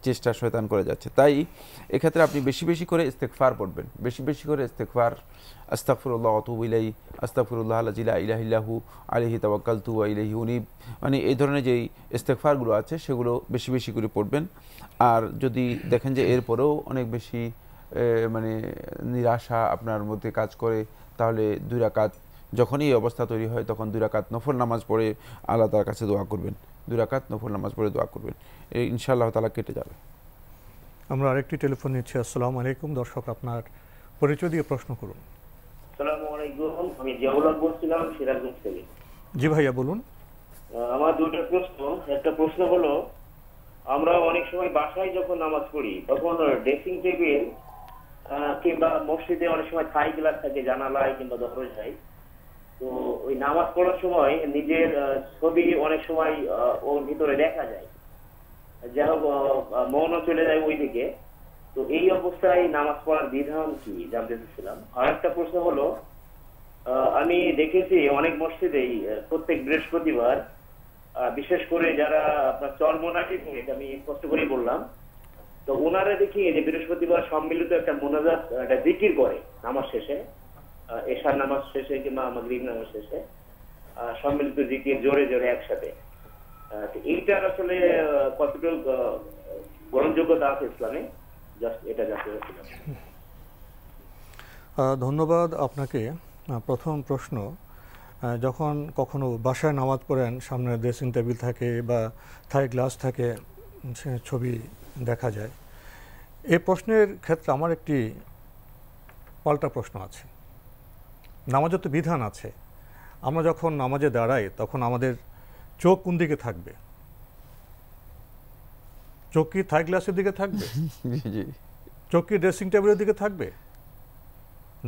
চেষ্টা শয়তান করে যাচ্ছে। তাই এক্ষেত্রে আপনি বেশি বেশি করে ইস্তেগফার পড়বেন, বেশি বেশি করে ইস্তেগফার, আস্তাগফিরুল্লাহ ওয়া আতুবু ইলাইহি, আস্তাগফিরুল্লাহ আল্লাযী লা ইলাহা ইল্লাহু আলাইহি তাওয়াক্কালতু ওয়া ইলাইহি উনীব, মানে এই ধরনের যেই ইস্তেগফারগুলো আছে সেগুলো বেশি বেশি করে পড়বেন। আর যদি দেখেন যে এরপরেও অনেক বেশি মানে নিরাশা আপনার মধ্যে কাজ করে, তাহলে 2 রাকাত যখনই এই অবস্থা তৈরি হয় তখন 2 রাকাত নফল নামাজ পড়ে আল্লাহ তাআলার কাছে দোয়া করবেন, 2 রাকাত নফল নামাজ পড়ে দোয়া করবেন, ইনশাআল্লাহ তাআলা কেটে যাবে। আমরা আরেকটি টেলিফোন নিচ্ছি। আসসালামু আলাইকুম। দর্শক, আপনার পরিচয় দিয়ে প্রশ্ন করুন। আসসালামু আলাইকুম, আমি জিয়াউল হক বলছিলাম সিরাজগঞ্জ থেকে। জি ভাইয়া বলুন। আমার দুটো প্রশ্ন। একটা প্রশ্ন হলো, আমরা অনেক সময় বাসায় যখন নামাজ পড়ি তখন ড্রেসিং টেবিল কিংবা মসজিদে অনেক সময় থাই গ্লাস থাকে জানালায় কিংবা দরজায়, তো ওই নামাজ পড়ার সময় নিজের ছবি অনেক সময় ওর ভিতরে দেখা যায়, যাই হোক মনও চলে যায় ওই দিকে। তো এই অবস্থায় নামাজ পড়ার বিধান কি জানতে চাচ্ছিলাম। আর একটা প্রশ্ন হলো, আমি দেখেছি অনেক মসজিদেই প্রত্যেক বৃহস্পতিবার, বিশেষ করে যারা আপনার চরমোনাটি, আমি স্পষ্ট করেই বললাম, তো ওনারা দেখি যে বৃহস্পতিবার সম্মিলিত একটা মোনাজাত, একটা জিকির করে নামাজ শেষে, এশার নামাজ শেষে কিংবা মাগরিব নামাজ শেষে সম্মিলিত জিকির জোরে জোরে একসাথে। এইটার আসলে কতটুকু গ্রহণযোগ্যতা আছে ইসলামে, জাস্ট এটা জানতে চাচ্ছিলাম। ধন্যবাদ আপনাকে। প্রথম প্রশ্ন, যখন কখনো বাসায় নামাজ পড়েন, সামনে ড্রেসিং টেবিল থাকে বা থাই গ্লাস থাকে, ছবি দেখা যায়, এই প্রশ্নের ক্ষেত্রে আমার একটি পাল্টা প্রশ্ন আছে। নামাজে তো বিধান আছে, আমরা যখন নামাজে দাঁড়াই তখন আমাদের চোখ কোন দিকে থাকবে? চোখ কি থাই গ্লাসের দিকে থাকবে? চোখ কি ড্রেসিং টেবিলের দিকে থাকবে?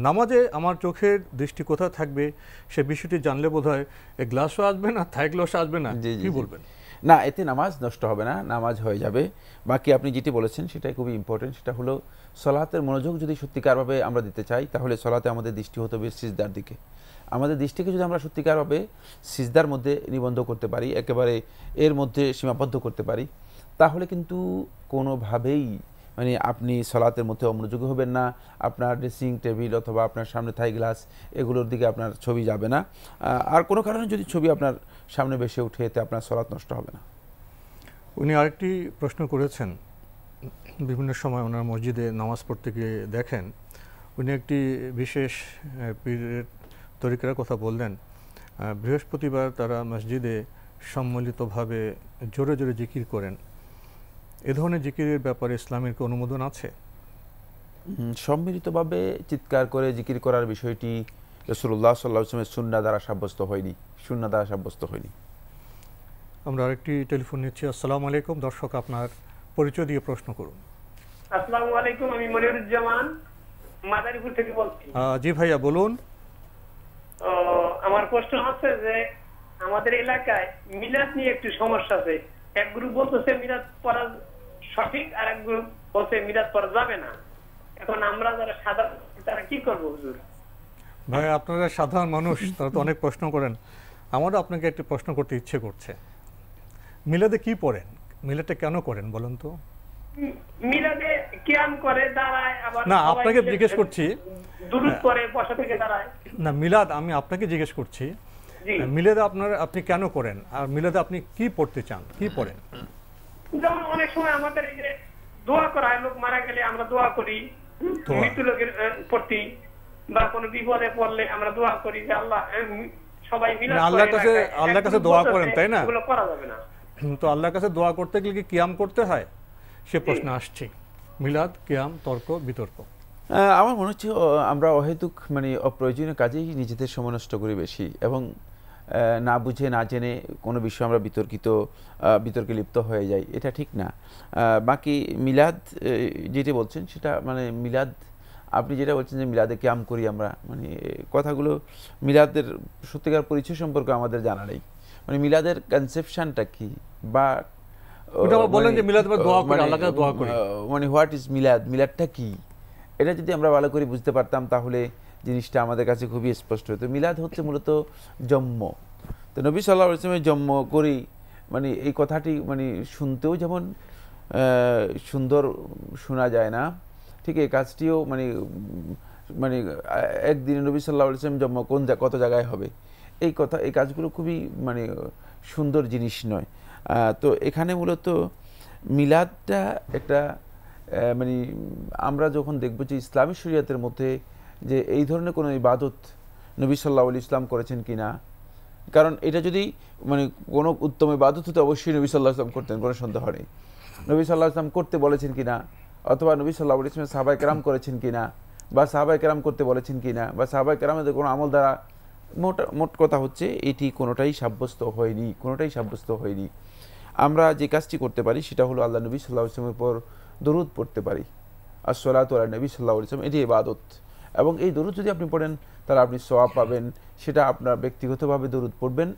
নামাজে আমার চোখের দৃষ্টি কোথায় থাকবে সে বিষয়টি জানলে বোধহয় এই গ্লাসও আসবে না, থাই গ্লাসও আসবে না। কি বলবেন? না, এতে নামাজ নষ্ট হবে না, নামাজ হয়ে যাবে। বাকি আপনি যেটি বলেছেন সেটাই খুবই ইম্পর্টেন্ট। সেটা হলো সলাতের মনোযোগ যদি সত্যিকারভাবে আমরা দিতে চাই, তাহলে সলাতে আমাদের দৃষ্টি হতে হবে সিজদার দিকে। আমাদের দৃষ্টিকে যদি আমরা সত্যিকারভাবে সিজদার মধ্যে নিবন্ধ করতে পারি, একেবারে এর মধ্যে সীমাবদ্ধ করতে পারি, তাহলে কিন্তু কোনোভাবেই মানে আপনি সলাতের মধ্যে অমনোযোগী হবেন না। আপনার ড্রেসিং টেবিল অথবা আপনার সামনে থাই গ্লাস এগুলোর দিকে আপনার ছবি যাবে না। আর কোনো কারণে যদি ছবি আপনার সামনে ভেসে উঠে, এতে আপনার সলাত নষ্ট হবে না। উনি আরেকটি প্রশ্ন করেছেন, বিভিন্ন সময় ওনার মসজিদে নামাজ পড়তে গিয়ে দেখেন উনি একটি বিশেষ পীরের তরিকার কথা বললেন। বৃহস্পতিবার তারা মসজিদে সম্মিলিতভাবে জোরে জোরে জিকির করেন। এ ধরনের জিকিরের ব্যাপারে ইসলামের কি অনুমোদন আছে? সম্মিলিতভাবে চিৎকার করে জিকির করার বিষয়টি রাসূলুল্লাহ সাল্লাল্লাহু আলাইহি ওয়াসাল্লামের সুন্নাহ দ্বারা সাব্যস্ত হয়নি। আমরা আরেকটি টেলিফোন নিচ্ছি। আসসালামু আলাইকুম। দর্শক, আপনার পরিচয় দিয়ে প্রশ্ন করুন। আসসালামু আলাইকুম, আমি মনিরুজ্জামান মাদারীপুর থেকে বলছি। জি ভাইয়া বলুন। আমার প্রশ্ন হচ্ছে যে আমাদের এলাকায় মিলাদ নিয়ে একটু সমস্যা আছে। এক গ্রুপ বলতেছে মিলাদ পড়া সঠিক, আর এক গ্রুপ বলছে মিলাদ পড়া যাবে না। এখন আমরা যারা সাধারণ, তারা কি করবো হুজুর? ভাই, আপনারা সাধারণ মানুষ, তারা তো অনেক প্রশ্ন করেন। আমারও আপনাকে একটি প্রশ্ন করতে ইচ্ছে করছে। মিলাদে কি পড়েন? মিলাদটা কেন করেন বলুন তো? মিলাদে কিয়াম করে দাঁড়ায়, আবার না, আপনাকে জিজ্ঞেস করছি। দুরূদ পড়ে বসা থেকে দাঁড়ায়। না, মিলাদ আমি আপনাকে জিজ্ঞেস করছি, মিলাদে আপনি কেন করেন, আর মিলাদে আপনি কি পড়তে চান, কি পড়েন? যেমন অনেক সময় আমাদের এই যে দোয়া করা হয়, লোক মারা গেলে আমরা দোয়া করি, মৃত্যু লোকের প্রতি, বা কোনো বিপদে পড়লে আমরা দোয়া করি যে আল্লাহ সবাই মিলাদ করে। আল্লাহর কাছে দোয়া করেন, তাই না? এগুলো করা যাবে না। তো আল্লাহর কাছে দোয়া করতে গেলে কি কিয়াম করতে হয়? সে প্রশ্ন আসছে। মিলাদ, কিয়াম, তর্ক বিতর্ক। আমার মনে হচ্ছে আমরা অহেতুক মানে অপ্রয়োজনীয় কাজেই নিজেদের সময় নষ্ট করি বেশি, এবং না বুঝে না জেনে কোনো বিষয়ে আমরা বিতর্কে লিপ্ত হয়ে যাই। এটা ঠিক না। বাকি মিলাদ যেটা বলছেন সেটা মানে মিলাদ, আপনি যেটা বলছেন যে মিলাদে কিয়াম করি আমরা, মানে কথাগুলো মিলাদের সত্যিকার পরিচয় সম্পর্কে আমাদের জানা নেই। মানে মিলাদের কনসেপশনটা কি, বা মানে হোয়াট ইজ মিলাদ, মিলাদটা কি, এটা যদি আমরা ভালো করে বুঝতে পারতাম তাহলে জিনিসটা আমাদের কাছে খুবই স্পষ্ট হতো। মিলাদ হচ্ছে মূলত জন্ম। তো নবী সাল্লাল্লাহু আলাইহি ওয়াসাল্লামের জন্ম করি, মানে এই কথাটি মানে শুনতেও যেমন সুন্দর শোনা যায় না, ঠিক এই কাজটিও মানে মানে একদিনে নবী সাল্লাল্লাহু আলাইহি ওয়াসাল্লাম জন্ম কত জায়গায় হবে, এই কাজগুলো খুবই মানে সুন্দর জিনিস নয়। তো এখানে মূলত মিলাদটা একটা মানে আমরা যখন দেখব যে ইসলামী শরীয়তের মধ্যে যে এই ধরনের কোনো ইবাদত নবী সাল্লাল্লাহু আলাইহি ওয়াসাল্লাম করেছেন কিনা, কারণ এটা যদি মানে কোনো উত্তম ইবাদত হতো অবশ্যই নবী সাল্লাল্লাহু আলাইহি ওয়াসাল্লাম করতেন, কোনো সন্দেহ নেই। নবী সাল্লাল্লাহু আলাইহি ওয়াসাল্লাম করতে বলেছেন কিনা, অথবা নবী সাল্লাল্লাহু আলাইহি ওয়াসাল্লাম সাহাবায়ে কেরাম করেছেন কিনা, বা সাহাবায়ে কেরাম করতে বলেছেন কিনা, বা সাহাবায়ে কেরামের কোনো আমল দ্বারা, মোট কথা হচ্ছে এটি কোনোটাই সাব্যস্ত হয়নি। আমরা যে কাজটি করতে পারি সেটা হলো আল্লাহ নবী সাল্লাল্লাহু আলাইহি ওয়াসাল্লামের উপর দরুদ পড়তে পারি। আসসালাতু আলা নবী সাল্লাল্লাহু আলাইহি ওয়াসাল্লাম, এটি ইবাদত, এবং এই দরুদ যদি আপনি পড়েন তাহলে আপনি সওয়াব পাবেন। সেটা আপনার ব্যক্তিগতভাবে দরুদ পড়বেন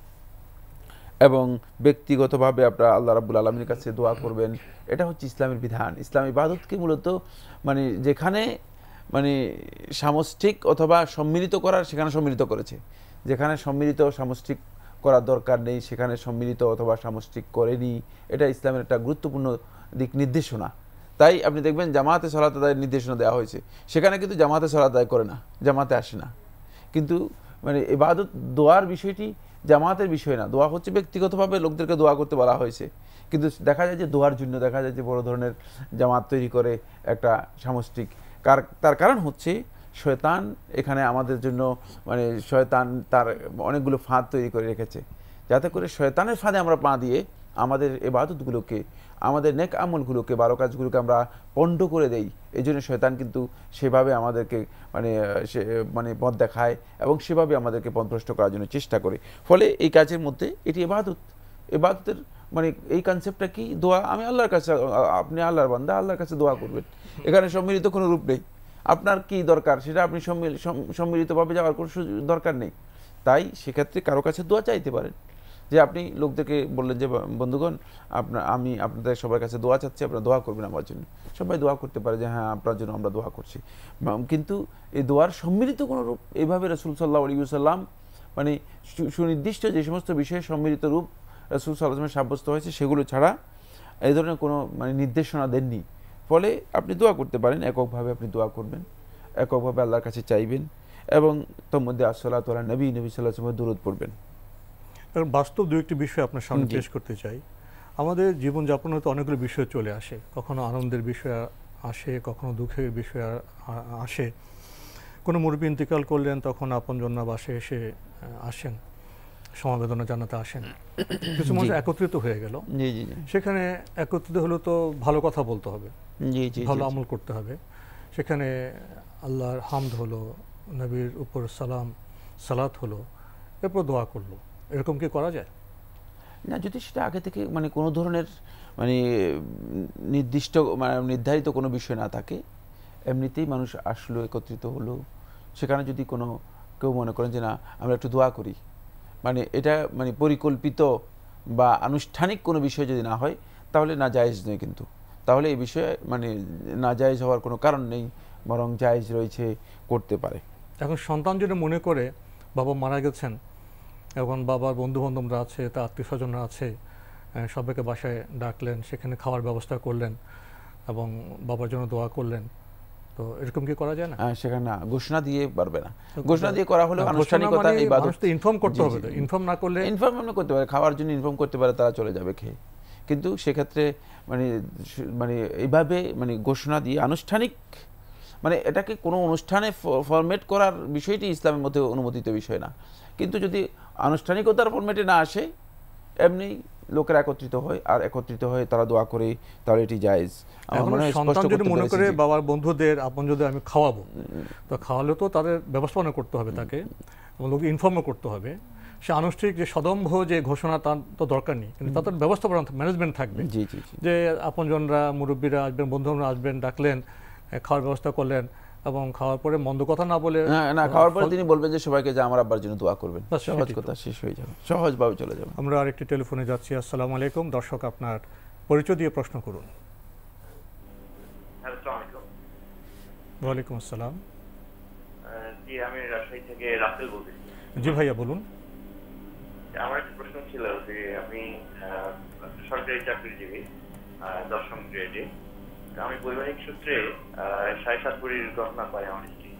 এবং ব্যক্তিগতভাবে আপনারা আল্লাহ রাব্বুল আলামিনের কাছে দোয়া করবেন। এটা হচ্ছে ইসলামের বিধান। ইসলাম ইবাদতকে মূলত মানে যেখানে মানে সামষ্টিক অথবা সম্মিলিত করার সেখানে সম্মিলিত করেছে, যেখানে সম্মিলিত সামষ্টিক করার দরকার নেই সেখানে সম্মিলিত অথবা সামষ্টিক করেনি। এটা ইসলামের একটা গুরুত্বপূর্ণ দিক নির্দেশনা। তাই আপনি দেখবেন জামাতে সালাত আদায়ের নির্দেশনা দেওয়া হয়েছে, সেখানে কিন্তু জামাতে সালাত আদায় করে না, জামাতে আসে না। কিন্তু মানে ইবাদত দোয়ার বিষয়টি জামাতের বিষয় না, দোয়া হচ্ছে ব্যক্তিগতভাবে লোকদেরকে দোয়া করতে বলা হয়েছে। কিন্তু দেখা যায় যে দোয়ার জন্য দেখা যায় যে বড় ধরনের জামাত তৈরি করে একটা সামষ্টিক। তার কারণ হচ্ছে শয়তান এখানে আমাদের জন্য মানে শয়তান তার অনেকগুলো ফাঁদ তৈরি করে রেখেছে, যাতে করে শয়তানের ফাঁদে আমরা পা দিয়ে আমাদের ইবাদতগুলোকে, আমাদের নেক আমলগুলোকে, ভালো কাজগুলোকে আমরা পণ্ড করে দেই। এই জন্য শয়তান কিন্তু সেভাবে আমাদেরকে মানে পথ দেখায় এবং সেভাবে আমাদেরকে পথভ্রষ্ট করার জন্য চেষ্টা করে। ফলে এই কাজের মধ্যে এটি ইবাদতের মানে এই কনসেপ্টটা কি, দোয়া। আমি আল্লাহর কাছে, আপনি আল্লাহর বান্দা, আল্লাহর কাছে দোয়া করবেন। এখানে সম্মিলিত কোনো রূপ নেই। আপনার কি দরকার সেটা আপনি সম্মিলিতভাবে যাওয়ার কোনো দরকার নেই। তাই সেক্ষেত্রে কারো কাছে দোয়া চাইতে পারেন, যে আপনি লোকদেরকে বললেন যে বন্ধুগণ আমি আপনাদের সবার কাছে দোয়া চাচ্ছি, আপনারা দোয়া করবেন আমার জন্য। সবাই দোয়া করতে পারে যে হ্যাঁ আপনার জন্য আমরা দোয়া করছি। কিন্তু এই দোয়ার সম্মিলিত কোনো রূপ এইভাবে রাসূল সাল্লাল্লাহু আলাইহি ওয়াসাল্লাম মানে সুনির্দিষ্ট যে সমস্ত বিষয়ে সম্মিলিত রূপ রাসূল সাল্লাল্লাহু আলাইহি ওয়াসাল্লাম সাব্যস্ত হয়েছে সেগুলো ছাড়া এই ধরনের কোনো মানে নির্দেশনা দেননি। ফলে আপনি দোয়া করতে পারেন, এককভাবে আপনি দোয়া করবেন, এককভাবে আল্লাহর কাছে চাইবেন এবং তোর মধ্যে আসসালাতু আলা নবী সাল্লাল্লাহু আলাইহি ওয়াসাল্লাম দরুদ পড়বেন। বাস্তব দু একটি বিষয় আপনার সামনে পেশ করতে চাই। আমাদের জীবনযাপনে তো অনেকগুলো বিষয় চলে আসে, কখনো আনন্দের বিষয় আসে, কখনো দুঃখের বিষয় আসে। কোনো মুরব্বি ইন্তেকাল করলেন তখন আপনজনরা বাসে এসে আসেন, সমবেদনা জানাতে আসেন, কিছু মানুষ একত্রিত হয়ে গেল। সেখানে একত্রিত হলো তো ভালো কথা বলতে হবে, ভালো আমল করতে হবে। সেখানে আল্লাহর হামদ হলো, নবীর উপর সালাত হলো, এরপর দোয়া করলো। এরকম কি করা যায়? না, যদি সেটা আগে থেকে মানে কোনো ধরনের মানে নির্দিষ্ট মানে নির্ধারিত কোনো বিষয় না থাকে, এমনিতেই মানুষ আসলো, একত্রিত হলো, সেখানে যদি কোনো কেউ মনে করেন যে না আমরা একটু দোয়া করি, মানে এটা মানে পরিকল্পিত বা আনুষ্ঠানিক কোনো বিষয় যদি না হয় তাহলে না জায়েজ নয়। কিন্তু তাহলে এই বিষয়ে মানে না জায়েজ হওয়ার কোনো কারণ নেই, বরং জায়েজ রয়েছে, করতে পারে। এখন সন্তান যদি মনে করে বাবা মারা গেছেন, এখন বাবার বন্ধু বান্ধবরা আছে, তার আত্মীয় স্বজনরা আছে, সবাইকে বাসায় ডাকলেন, সেখানে খাওয়ার ব্যবস্থা করলেন এবং বাবার জন্য দোয়া করলেন, তো এরকম কি করা যায় না? সেখানে না, ঘোষণা দিয়ে পারবে না। ঘোষণা দিয়ে করা হলে আনুষ্ঠানিকতা, ইবাদত ইনফর্ম করতে হবে। ইনফর্ম না করলে ইনফর্ম করতে পারে, খাওয়ার জন্য ইনফর্ম করতে পারে, তারা চলে যাবে খেয়ে। কিন্তু সেক্ষেত্রে মানে মানে এইভাবে মানে ঘোষণা দিয়ে আনুষ্ঠানিক মানে এটাকে কোনো অনুষ্ঠানে ফরম্যাট করার বিষয়টি ইসলামের মধ্যে অনুমোদিত বিষয় না। কিন্তু যদি আনুষ্ঠানিকতার ফরম্যাটে না আসে, এমনি লোকেরা একত্রিত হয়, আর একত্রিত হয়ে তারা দোয়া করে, তাহলে এটি জায়েজ। সন্তান যদি মনে করে বাবার বন্ধুদের আপনজনদের আমি খাওয়াবো, তো খাওয়ালে তো তাদের ব্যবস্থাপনা করতে হবে, তাকে এবং লোককে ইনফর্মও করতে হবে। সে আনুষ্ঠানিক যে সদম্ভ যে ঘোষণা তার তো দরকার নেই, কিন্তু তাদের ব্যবস্থাপনা ম্যানেজমেন্ট থাকবে, যে আপনজনরা মুরব্বীরা আসবেন, বন্ধুরা আসবেন, ডাকলেন, খাওয়ার ব্যবস্থা করলেন এবং খাওয়ার পরে মন্দ কথা না বলে, না খাওয়ার পরে তিনি বলবেন যে সবাইকে যে আমার আব্বার জন্য দোয়া করবেন, সহজ কথা শেষ হয়ে যাবে, সহজভাবে চলে যাবে। আমরা আরেকটি টেলিফোনে যাচ্ছি। আসসালামু আলাইকুম। দর্শক আপনার পরিচয় দিয়ে প্রশ্ন করুন। ওয়ালাইকুম আসসালাম। জি, আমি রাজশাহী থেকে রাসেল বলছি। জি ভাইয়া বলুন। আমার একটা প্রশ্ন ছিল যে আমি সরকারি চাকরিজীবী, 10ম গ্রেডে। আমি বৈবাহিক সূত্রে 7.5 ভরির গহনা পাই আমার স্ত্রী।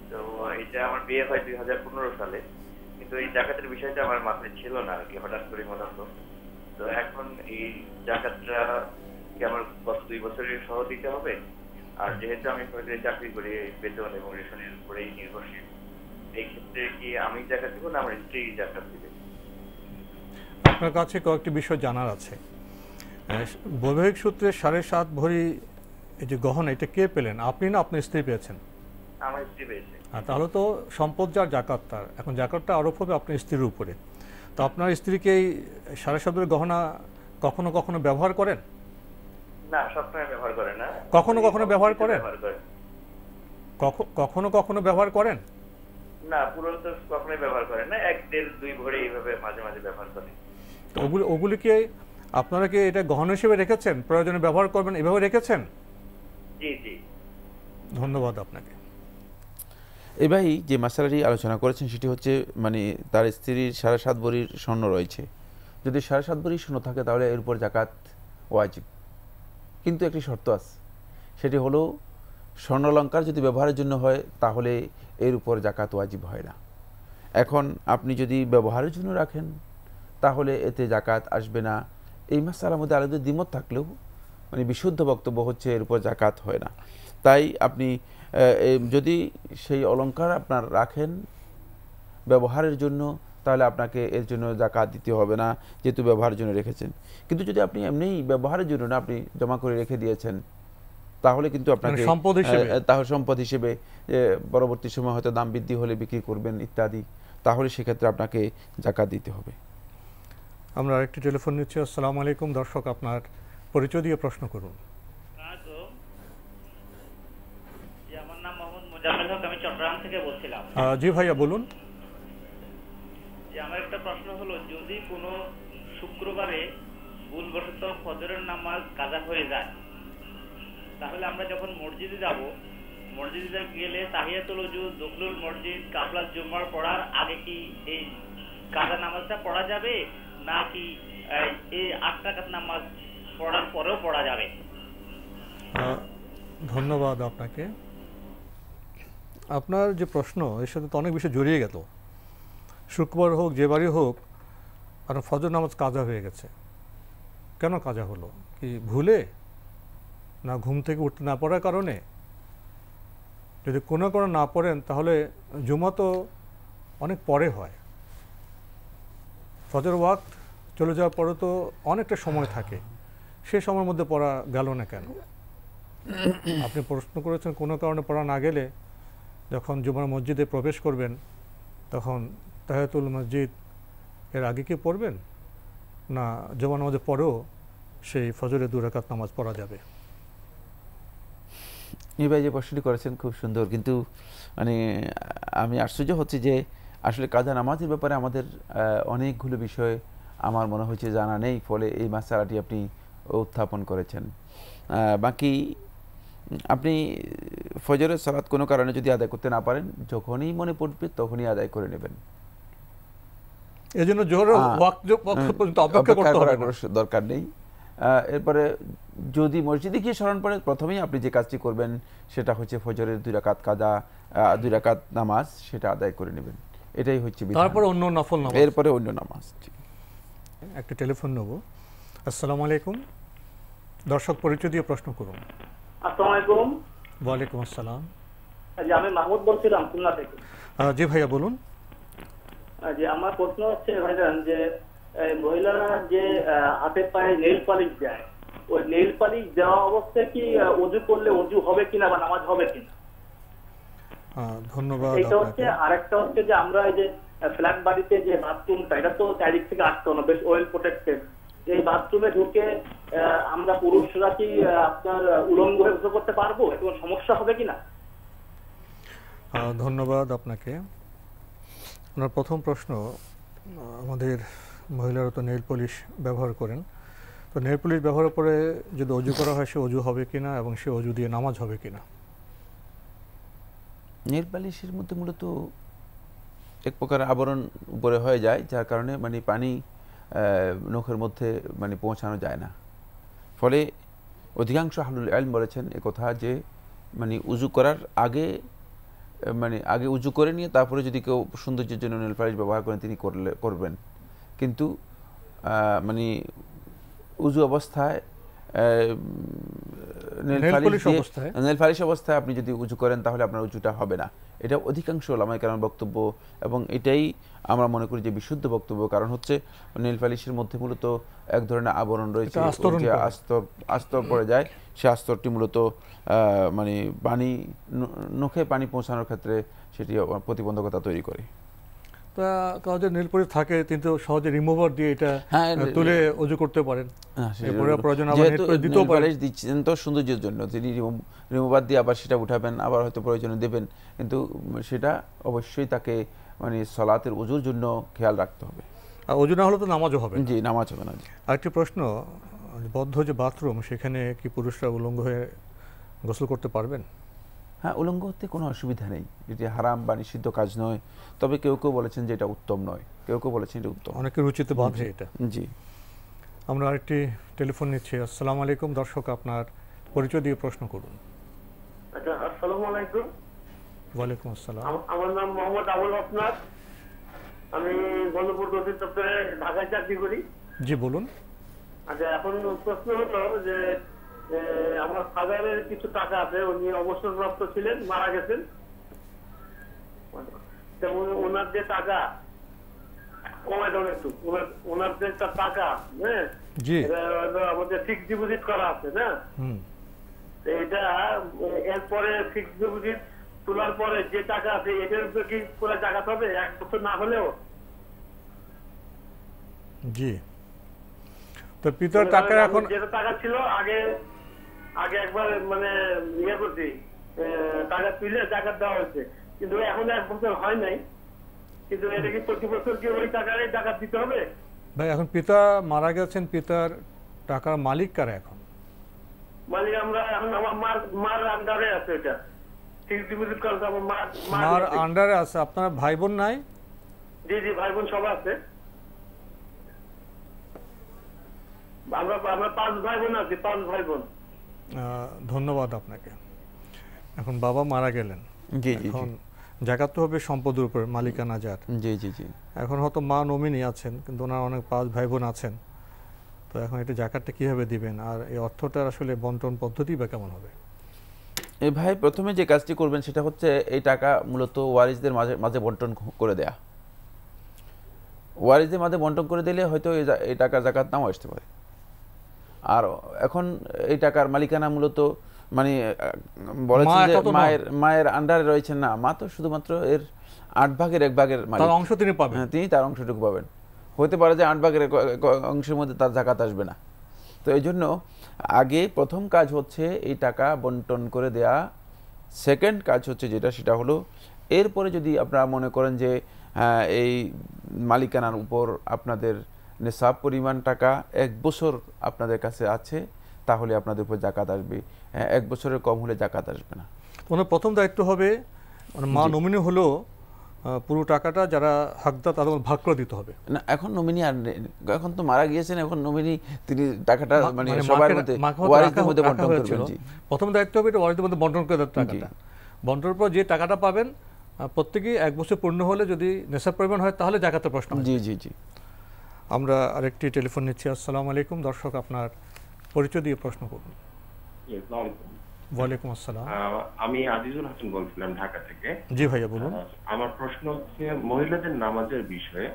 তো এটা আমার বিয়ে হয় 2015 সালে, কিন্তু এই জাকাতের বিষয়টা আমার মাথায় ছিল না আর কি, হঠাৎ করে মনে হলো। তো এখন এই জাকাতটা কি আমার গত 2 বছরের সহ দিতে হবে? আর যেহেতু আমি সরকারি চাকরি করি, বেতন এবং রেশনের উপরেই নির্ভরশীল, এই ক্ষেত্রে কি আমি জাকাত দিব না আমার স্ত্রী জাকাত দিবে? আপনার কাছে কয়েকটি বিষয় জানার আছে। বৈবাহিক সূত্রে 7.5 ভরি এই যে গহনা এটা কে পেলেন, আপনি না আপনার স্ত্রী পেয়েছেন? আমার স্ত্রী পেয়েছে। তাহলে তো সম্পদ যার জাকাত তার, এখন জাকাতটা আরোপ হবে আপনার স্ত্রীর উপরে। তো আপনার স্ত্রীকে এই সাড়ে সাতের গহনা কখনো কখনো ব্যবহার করেন? না, সবসময় ব্যবহার করে না। কখনো কখনো ব্যবহার করেন? কখনো কখনো ব্যবহার করেন? না, পুরো তো কখনোই ব্যবহার করে না, 1-1.5-2 ভরি এইভাবে মাঝে মাঝে ব্যবহার করে। তো ওগুলিকে আপনারা কি এটা গহনা হিসেবে রেখেছেন, প্রয়োজনে ব্যবহার করবেন এভাবে রেখেছেন? জি জি, ধন্যবাদ আপনাকে। এই ভাই যে মাসালাটি আলোচনা করেছেন সেটি হচ্ছে মানে তার স্ত্রীর 7.5 ভরির স্বর্ণ রয়েছে, যদি 7.5 ভরির স্বর্ণ থাকে তাহলে এর উপর জাকাত ওয়াজিব, কিন্তু একটি শর্ত আছে, সেটি হলো স্বর্ণালঙ্কার যদি ব্যবহারের জন্য হয় তাহলে এর উপর জাকাত ওয়াজিব হয় না। এখন আপনি যদি ব্যবহারের জন্য রাখেন তাহলে এতে জাকাত আসবে না। এই মাসালার মধ্যে আলাদা দ্বিমত থাকলেও মানে বিশুদ্ধ বক্তব্য হচ্ছে এর উপর জাকাত হয় না। তাই আপনি যদি সেই অলঙ্কার আপনার রাখেন ব্যবহারের জন্য তাহলে আপনাকে এর জন্য জাকাত দিতে হবে না, যেহেতু ব্যবহারের জন্য রেখেছেন। কিন্তু যদি আপনি এমনিই ব্যবহারের জন্য না আপনি জমা করে রেখে দিয়েছেন তাহলে কিন্তু আপনাকে তাহলে সম্পদ হিসেবে পরবর্তী সময় হয়তো দাম বৃদ্ধি হলে বিক্রি করবেন ইত্যাদি, তাহলে সেক্ষেত্রে আপনাকে জাকাত দিতে হবে। আমরা আরেকটি টেলিফোন নিচ্ছি। আসসালামু আলাইকুম। দর্শক, আপনার পরিচয় দিয়ে প্রশ্ন করুন। আমার নাম মোহাম্মদ মোজাম্মেল হক, আমি চট্টগ্রাম থেকে বলছিলাম। জি ভাইয়া বলুন। আমার একটা প্রশ্ন হলো, যদি কোনো শুক্রবারে ভুলবশত ফজরের নামাজ কাজা হয়ে যায় তাহলে আমরা যখন মসজিদে যাব, মসজিদে গেলে তাহিয়াতুল ওযু, দুখলুল মসজিদ, কাবলা জুমার পড়ার আগে কি এই কাজা নামাজটা পড়া যাবে নাকি এই 8 রাকাত নামাজ পড়ার পরেও পড়া যাবে? ধন্যবাদ আপনাকে। আপনার যে প্রশ্ন এর সাথে তো অনেক বেশি জড়িয়ে গেল। শুক্রবার হোক যে বারই হোক আর ফজর নামাজ কাজা হয়ে গেছে, কেন কাজা হলো? কি ভুলে, না ঘুম থেকে উঠতে না পড়ার কারণে? যদি কোনো কারণে না পড়েন তাহলে জুমা তো অনেক পরে হয়, ফজর ওয়াক্ত চলে যাওয়ার পরে তো অনেকটা সময় থাকে, সে সময়ের মধ্যে পড়া গেল না কেন? আপনি প্রশ্ন করেছেন কোনো কারণে পড়া না গেলে যখন জুমার মসজিদে প্রবেশ করবেন তখন তাহিয়াতুল মসজিদ এর আগে কি পড়বেন, না জুমা নামাজের পরেও সেই ফজরের 2 রাকাত নামাজ পড়া যাবে? এই ভাই যে প্রশ্নটি করেছেন খুব সুন্দর, কিন্তু মানে আমি আশ্চর্য হচ্ছে যে আসলে কাজা নামাজের ব্যাপারে আমাদের অনেকগুলো বিষয় আমার মনে হচ্ছে জানা নেই, ফলে এই মাসালাটি আপনি উত্থাপন করেছেন। বাকি আপনি ফজরের সালাত কোনো কারণে যদি আদায় করতে না পারেন, যখনই মনে পড়বে তখনই আদায় করে নেবেন, এজন্য জোহরের ওয়াক্ত পর্যন্ত অপেক্ষা করতে হবে না, দরকার নেই। এরপরে যদি মসজিদে গিয়ে স্মরণ পড়ে প্রথমেই আপনি যে কাজটি করবেন সেটা হচ্ছে ফজরের 2 রাকাত কাজা 2 রাকাত নামাজ সেটা আদায় করে নেবেন, এটাই হচ্ছে বিধান। তারপরে অন্য নফল নামাজ, এরপরে অন্য নামাজ। একটা টেলিফোন নেব। আসসালামু আলাইকুম। দর্শক পরিচয় দিয়ে প্রশ্ন করুন। আসসালামু আলাইকুম। ওয়ালাইকুম আসসালাম। জি, আমি মাহমুদ বলছিলাম খুলনা থেকে। জি ভাইয়া বলুন। জি, আমার প্রশ্ন হচ্ছে ভাইজান যে মহিলারা যে হাতে পায়ে নেইল পালিশ দেয়, ওই নেইল পালিশ দেওয়া অবস্থায় কি ওযু করলে ওযু হবে কিনা বা নামাজ হবে কিনা? ধন্যবাদ। এটা হচ্ছে। আরেকটা হচ্ছে যে আমরা এই যে ফ্ল্যাট বাড়িতে যে বাথরুমটা, এটা তো চারিদিক থেকে আটকানো, বেশ ওয়েল প্রোটেক্টেড, এই বাথরুমে ঢুকে আমরা পুরুষরা কি আপনার উলঙ্গ হয়ে ওযু করতে পারবো? এতে কোনো সমস্যা হবে কিনা? ধন্যবাদ আপনাকে। আপনার প্রথম প্রশ্ন, আমাদের মহিলারা তো নেইল পলিশ ব্যবহার করেন, তো নেইল পলিশ ব্যবহারের পরে যদি ওযু করা হয় সে ওযু হবে কিনা এবং সে ওযু দিয়ে নামাজ হবে কিনা? নেইল পলিশের মধ্যে মূলত এক প্রকার আবরণ উপরে হয়ে যায়, যার কারণে মানে পানি নখের মধ্যে মানে পৌঁছানো যায় না, ফলে অধিকাংশ আহলুল ইলম বলেছেন একথা যে মানে উযু করার আগে মানে আগে উযু করে নিয়ে তারপরে যদি কেউ সৌন্দর্যের জন্য নেইল পলিশ ব্যবহার করেন তিনি করবেন, কিন্তু মানে উযু অবস্থায় নেল পালিশ অবস্থায় আপনি যদি উঁচু করেন তাহলে আপনার উঁচুটা হবে না। এটা অধিকাংশ ওলামায়ে কেরামের বক্তব্য এবং এটাই আমরা মনে করি যে বিশুদ্ধ বক্তব্য। কারণ হচ্ছে নেল পালিশের মধ্যে মূলত এক ধরনের আবরণ রয়েছে, যে আস্তর পড়ে যায়, সে আস্তরটি মূলত মানে পানি নখে পানি পৌঁছানোর ক্ষেত্রে সেটি প্রতিবন্ধকতা তৈরি করে। কাউকে নেল পলিশ থাকে কিন্তু সহজে রিমুভার দিয়ে এটা তুলে ওযু করতে পারেন, এরপরে প্রয়োজন আবার নেল পলিশ দিতেও পারেন। পলিশ দিচ্ছেন তো সৌন্দর্যের জন্য, তিনি রিমুভার দিয়ে আবার সেটা উঠাবেন, আবার হয়তো প্রয়োজনে দেবেন, কিন্তু সেটা অবশ্যই তাকে মানে সালাতের ওযুর জন্য খেয়াল রাখতে হবে। আর ওযু না হলে তো নামাজও হবে না। জি, নামাজ হবে না। আরেকটি প্রশ্ন, বদ্ধ যে বাথরুম সেখানে কি পুরুষরা উলঙ্গ হয়ে গোসল করতে পারবেন? হ্যাঁ, উলঙ্গ হতে কোনো অসুবিধা নেই, এটি হারাম বা নিষিদ্ধ কাজ নয়। তবে কেউ কেউ বলেছেন যে এটা উত্তম নয়, কেউ কেউ বলেছেন এটা উত্তম। অনেকের রুচিতে বাঁধে এটা। জি, আমরা আরেকটি টেলিফোন নিচ্ছি। আসসালামু আলাইকুম। দর্শক, আপনার পরিচয় দিয়ে প্রশ্ন করুন। আচ্ছা, আসসালামু আলাইকুম। ওয়ালাইকুম আসসালাম। আমার নাম মোহাম্মদ আবুল হাসনাত, আমি গণপুর দক্ষিণ দপ্তরে ঢাকায় চাকরি করি। জি, বলুন। আচ্ছা, এখন প্রশ্ন হলো যে আমার ফাদারের কিছু টাকা আছে, উনি অবসরপ্রাপ্ত ছিলেন, মারা গেছেন। ওনার যে টাকা কমাই দেন একটু, ওনার যে টাকা, হ্যাঁ, আমাদের ফিক্সড ডিপোজিট করা আছে না, এটা এরপরে ফিক্সড ডিপোজিট তোলার পরে যে টাকা আছে এটার উপর কি পুরো টাকা হবে 1 বছর না হলেও? জি, তো পিতার টাকা এখন যেটা টাকা ছিল আগে একবার মানে ইয়ে করছি, টাকা তুলে টাকা দেওয়া হয়েছে, কিন্তু এখন 1 বছর হয় নাই, কিন্তু এটা কি প্রতি বছর কি ওই টাকারই টাকা দিতে হবে? ভাই, এখন পিতা মারা গেছেন, পিতার টাকার মালিক কারা এখন? মালিক আমরা, এখন আমার মার আন্ডারে আছে, এটা ফিক্সড ডিপোজিট করতে আমার মার আন্ডারে আছে। আপনার ভাই বোন নাই? জি জি, ভাই বোন সব আছে, আমরা 5 ভাই বোন আছি, 5 ভাই বোন। ধন্যবাদ আপনাকে। এখন বাবা মারা গেলেন, জি জি, এখন জাকাত তো হবে সম্পদের উপর, মালিকানা যার। জি জি জি। এখন হয়তো মা নমিনি আছেন, কিন্তু ওনার অনেক 5 ভাই বোন আছেন, তো এখন এটা জাকাতটা কিভাবে দিবেন, আর এই অর্থটার আসলে বন্টন পদ্ধতি বা কেমন হবে? এই ভাই, প্রথমে যে কাজটি করবেন সেটা হচ্ছে এই টাকা মূলত ওয়ারিসদের মাঝে বন্টন করে দেয়া। ওয়ারিসদের মাঝে বন্টন করে দিলে হয়তো এই টাকার জাকাত নাও আসতে পারে। আর এখন এই টাকার মালিকানা মূলত মানে বলেছেন যে মায়ের আন্ডারে রয়েছেন না, মা তো শুধুমাত্র এর 8 ভাগের 1 ভাগের মালিক, তার অংশ তিনি পাবেন, তিনি তার অংশটুকু পাবেন। হতে পারে যে 8 ভাগের অংশের মধ্যে তার জাকাত আসবে না। তো এই জন্য আগে প্রথম কাজ হচ্ছে এই টাকা বন্টন করে দেয়া। সেকেন্ড কাজ হচ্ছে যেটা, সেটা হলো এরপরে যদি আপনারা মনে করেন যে এই মালিকানার উপর আপনাদের নিসাব পরিমাণ টাকা 1 বছর আপনাদের কাছে আছে, তাহলে আপনাদের উপর জাকাত আসবে। 1 বছরের কম হলে জাকাত আসবে না। মানে প্রথম দায়িত্ব হবে মা নমিনি হলো পুরো টাকাটা যারা হকদার তাদের ভাগ করে দিতে হবে না। এখন নমিনি আর এখন তো মারা গিয়েছেন, এখন নমিনি তিনি টাকাটা মানে সবার মধ্যে ওয়ারিসদের মধ্যে বন্টন করবেন। জি, প্রথম দায়িত্ব হবে এটা ওয়ারিসদের মধ্যে বন্টন করে দেওয়ার টাকাটা। বন্টনের পর যে টাকাটা পাবেন প্রত্যেকেই 1 বছর পূর্ণ হলে যদি নিসাব পরিমাণ হয় তাহলে জাকাতের প্রশ্ন। জি জি জি। আমরা আরেকটি টেলিফোন নিচ্ছি। আসসালামু আলাইকুম। দর্শক, আপনার পরিচয় দিয়ে প্রশ্ন করুন। ওয়ালাইকুম আসসালাম। আমি আজিজুল হাসান বলছিলাম ঢাকা থেকে। জি ভাইয়া, বলুন। আমার প্রশ্ন হচ্ছে মহিলাদের নামাজের বিষয়ে,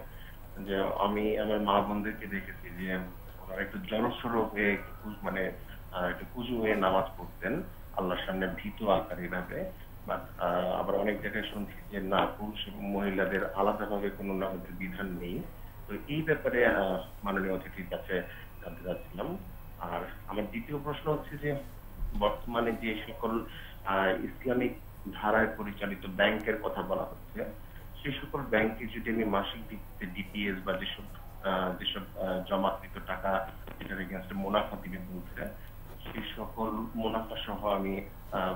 যে আমি আমার মা বোনদেরকে দেখেছি যে ওনারা একটু জড়সড় হয়ে মানে একটু কুজু হয়ে নামাজ পড়তেন আল্লাহর সামনে ভীত আকারে ভাবে, বাট আবার অনেক জায়গায় শুনছি যে না, পুরুষ এবং মহিলাদের আলাদাভাবে কোনো নামাজের বিধান নেই। তো এই ব্যাপারে মাননীয় অতিথির কাছে জানতে চাচ্ছিলাম। আর আমার দ্বিতীয় প্রশ্ন হচ্ছে যে বর্তমানে যে সকল ইসলামিক ধারায় পরিচালিত ব্যাংকের কথা বলা হচ্ছে, সেই সকল ব্যাংকে যদি আমি মাসিক ভিত্তিতে ডিপিএস বা যেসব জমাকৃত টাকা যেটার এগেইনস্টে মুনাফা দিবে বলছে, সেই সকল মুনাফা সহ আমি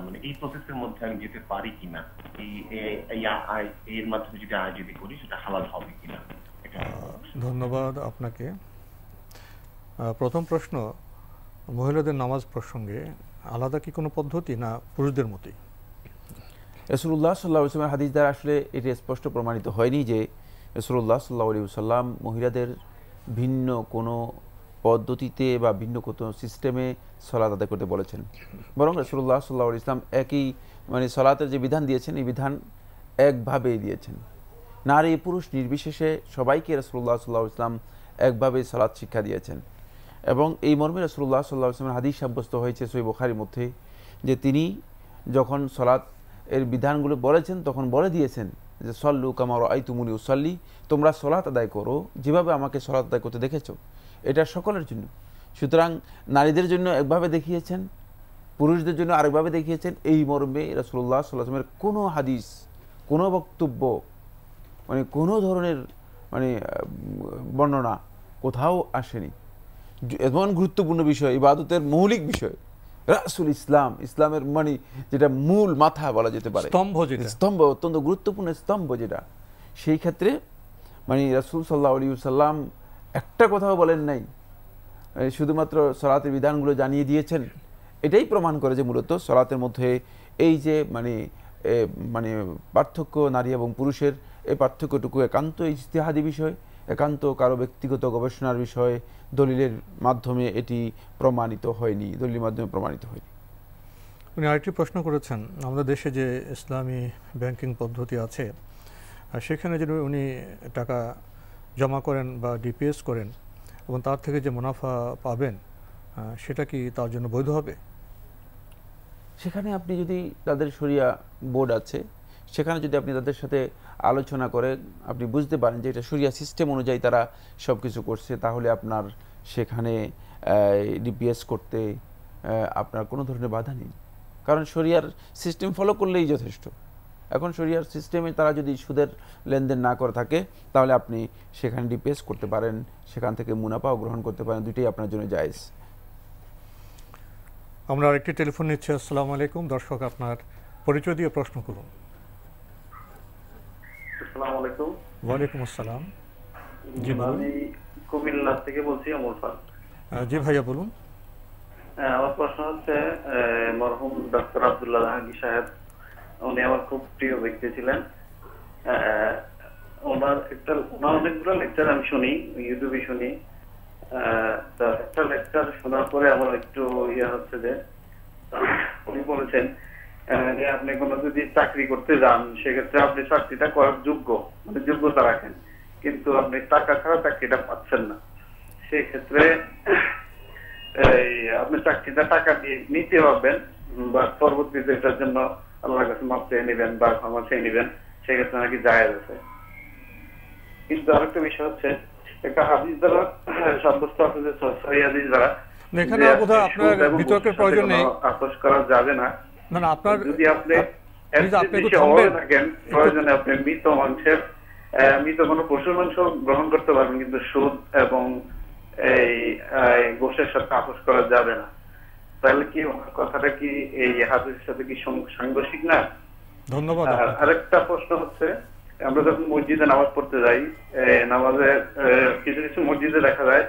মানে এই প্রসেসের মধ্যে আমি যেতে পারি কিনা, এর মাধ্যমে যদি আয় যদি করি সেটা হালাল হবে কিনা? ধন্যবাদ আপনাকে। প্রথম প্রশ্ন, মহিলাদের নামাজ প্রসঙ্গে আলাদা কি কোনো পদ্ধতি, না পুরুষদের মতোই? রাসূলুল্লাহ সাল্লাল্লাহু আলাইহি ওয়াসাল্লামের হাদিস দ্বারা আসলে এটি স্পষ্ট প্রমাণিত হয়নি যে রাসূলুল্লাহ সাল্লাল্লাহু আলাইহি ওয়াসাল্লাম মহিলাদের ভিন্ন কোনো পদ্ধতিতে বা ভিন্ন কোনো সিস্টেমে সালাত আদায় করতে বলেছেন, বরং রাসূলুল্লাহ সাল্লাল্লাহু আলাইহি ওয়াসাল্লাম একই মানে সালাতের যে বিধান দিয়েছেন এই বিধান একভাবেই দিয়েছেন। নারী পুরুষ নির্বিশেষে সবাইকে রাসূলুল্লাহ সাল্লাল্লাহু আলাইহি ওয়াসাল্লাম একভাবেই সালাত শিক্ষা দিয়েছেন। এবং এই মর্মে রাসূলুল্লাহ সাল্লাল্লাহু আলাইহি ওয়াসাল্লামের হাদিস সাব্যস্ত হয়েছে সহিহ বুখারীর মধ্যে যে তিনি যখন সালাত এর বিধানগুলো বলেছেন তখন বলে দিয়েছেন যে সল্লু কামা রাআইতুমুনি উসাল্লি, তোমরা সালাত আদায় করো যেভাবে আমাকে সালাত আদায় করতে দেখেছো। এটা সকলের জন্য। সুতরাং নারীদের জন্য একভাবে দেখিয়েছেন, পুরুষদের জন্য আরেকভাবে দেখিয়েছেন। এই মর্মে রাসূলুল্লাহ সাল্লাল্লাহু আলাইহি ওয়াসাল্লামের কোনো হাদিস, কোনো বক্তব্য, মানে কোনো ধরনের মানে বর্ণনা কোথাও আসেনি। এমন গুরুত্বপূর্ণ বিষয়, ইবাদতের মৌলিক বিষয়, রাসূল ইসলাম, ইসলামের মানে যেটা মূল মাথা বলা যেতে পারে, স্তম্ভ, অত্যন্ত গুরুত্বপূর্ণ স্তম্ভ যেটা, সেই ক্ষেত্রে মানে রাসূল সাল্লাল্লাহু আলাইহি ওয়াসাল্লাম একটা কথাও বলেন নাই, শুধুমাত্র সালাতের বিধানগুলো জানিয়ে দিয়েছেন। এটাই প্রমাণ করে যে মূলত সালাতের মধ্যে এই যে মানে মানে পার্থক্য নারী এবং পুরুষের, এই পার্থক্যটুকু একান্ত ইজতিহাদি বিষয়, একান্ত কারো ব্যক্তিগত গবেষণার বিষয়, দলিলের মাধ্যমে এটি প্রমাণিত হয়নি, দলিলের মাধ্যমে প্রমাণিত হয়নি। উনি আরেকটি প্রশ্ন করেছেন, আমাদের দেশে যে ইসলামী ব্যাংকিং পদ্ধতি আছে সেখানে যদি উনি টাকা জমা করেন বা ডিপিএস করেন এবং তার থেকে যে মুনাফা পাবেন সেটা কি তার জন্য বৈধ হবে? সেখানে আপনি যদি তাদের শরিয়া বোর্ড আছে, সেখানে যদি আপনি তাদের সাথে আলোচনা করে আপনি বুঝতে পারেন যে এটা শরিয়া সিস্টেম অনুযায়ী তারা সব কিছু করছে, তাহলে আপনার সেখানে ডিপিএস করতে আপনার কোনো ধরনের বাধা নেই। কারণ শরিয়ার সিস্টেম ফলো করলেই যথেষ্ট। এখন শরিয়ার সিস্টেমে তারা যদি সুদের লেনদেন না করে থাকে তাহলে আপনি সেখানে ডিপিএস করতে পারেন, সেখান থেকে মুনাফাও গ্রহণ করতে পারেন, দুটোই আপনার জন্য জায়েজ। আমরা আরেকটি টেলিফোন নিচ্ছি। আসসালামু আলাইকুম। দর্শক, আপনার পরিচয় দিয়ে প্রশ্ন করুন। আসসালামু আলাইকুম। ওয়ালাইকুম আসসালাম। জি বলুন। আমি কুমিল্লা থেকে বলছি, অমর খান। জি ভাইয়া বলুন। আমার প্রশ্ন হচ্ছে, মরহুম ডক্টর আব্দুল্লাহ জাহাঙ্গীর সাহেব, উনি আমার খুব প্রিয় ব্যক্তি ছিলেন। ওনার অনেকগুলো লেকচার আমি শুনি, ইউটিউবে শুনি। একটা লেকচার শোনার পরে আমার একটু ইয়ে হচ্ছে যে উনি বলেছেন যে আপনি কোনো যদি চাকরি করতে যান সেক্ষেত্রে আপনি চাকরিটা করার যোগ্য, মানে যোগ্যতা রাখেন, কিন্তু আপনি টাকা ছাড়া চাকরিটা পাচ্ছেন না। সেক্ষেত্রে আপনি চাকরিটা টাকা দিয়ে নিতে পারবেন বা পরবর্তীতে এটার জন্য আল্লাহর কাছে মাপ চেয়ে নেবেন বা ক্ষমা চেয়ে নেবেন, সেক্ষেত্রে নাকি জায়েজ আছে। কিন্তু আরেকটা বিষয় হচ্ছে, একটা হাদিস দ্বারা সাব্যস্ত আছে যে সহিহ হাদিস দ্বারা এখানে বোধহয় আপনার বিতর্কের প্রয়োজন নেই, আপোষ করা যাবে না। না আপনার যদি আপনি থাকেন, প্রয়োজনে আপনি মৃত কোনো পশুর মাংস গ্রহণ করতে পারবেন, কিন্তু সুদ এবং এই গোশের সাথে আপোষ করা যাবে না। তাহলে কি কথাটা কি এই হাদিসের সাথে কি সাংঘর্ষিক না? ধন্যবাদ। আরেকটা প্রশ্ন হচ্ছে, আমরা যখন মসজিদে নামাজ পড়তে যাই, নামাজে কিছু কিছু মসজিদে দেখা যায়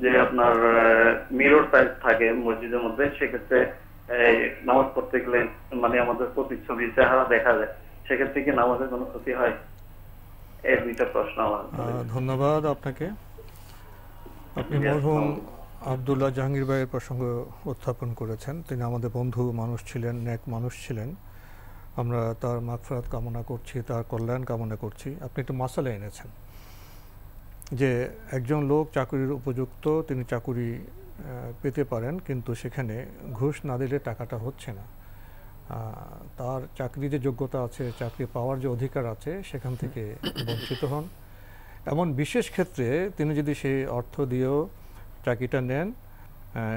যে আপনার মিরর টাইপ থাকে মসজিদের মধ্যে, সেক্ষেত্রে নামাজ পড়তে গেলে মানে আমাদের প্রতিচ্ছবি চেহারা দেখা যায়, সেক্ষেত্রে কি নামাজের কোনো ক্ষতি হয়? এই দুইটা প্রশ্ন আমার। ধন্যবাদ আপনাকে। আপনি মরহুম আব্দুল্লাহ জাহাঙ্গীর ভাইয়ের প্রসঙ্গ উত্থাপন করেছেন। তিনি আমাদের বন্ধু মানুষ ছিলেন, নেক মানুষ ছিলেন। আমরা তার মাগফিরাত কামনা করছি, তার কল্যাণ কামনা করছি। আপনি একটু মাসালা এনেছেন যে একজন লোক চাকরির উপযুক্ত, তিনি চাকরি পেতে পারেন, কিন্তু সেখানে ঘুষ না দিলে টাকাটা হচ্ছে না। তার চাকরির যে যোগ্যতা আছে, চাকরি পাওয়ার যে অধিকার আছে, সেখান থেকে বঞ্চিত হন। এমন বিশেষ ক্ষেত্রে তিনি যদি সেই অর্থ দিয়েও চাকরিটা নেন,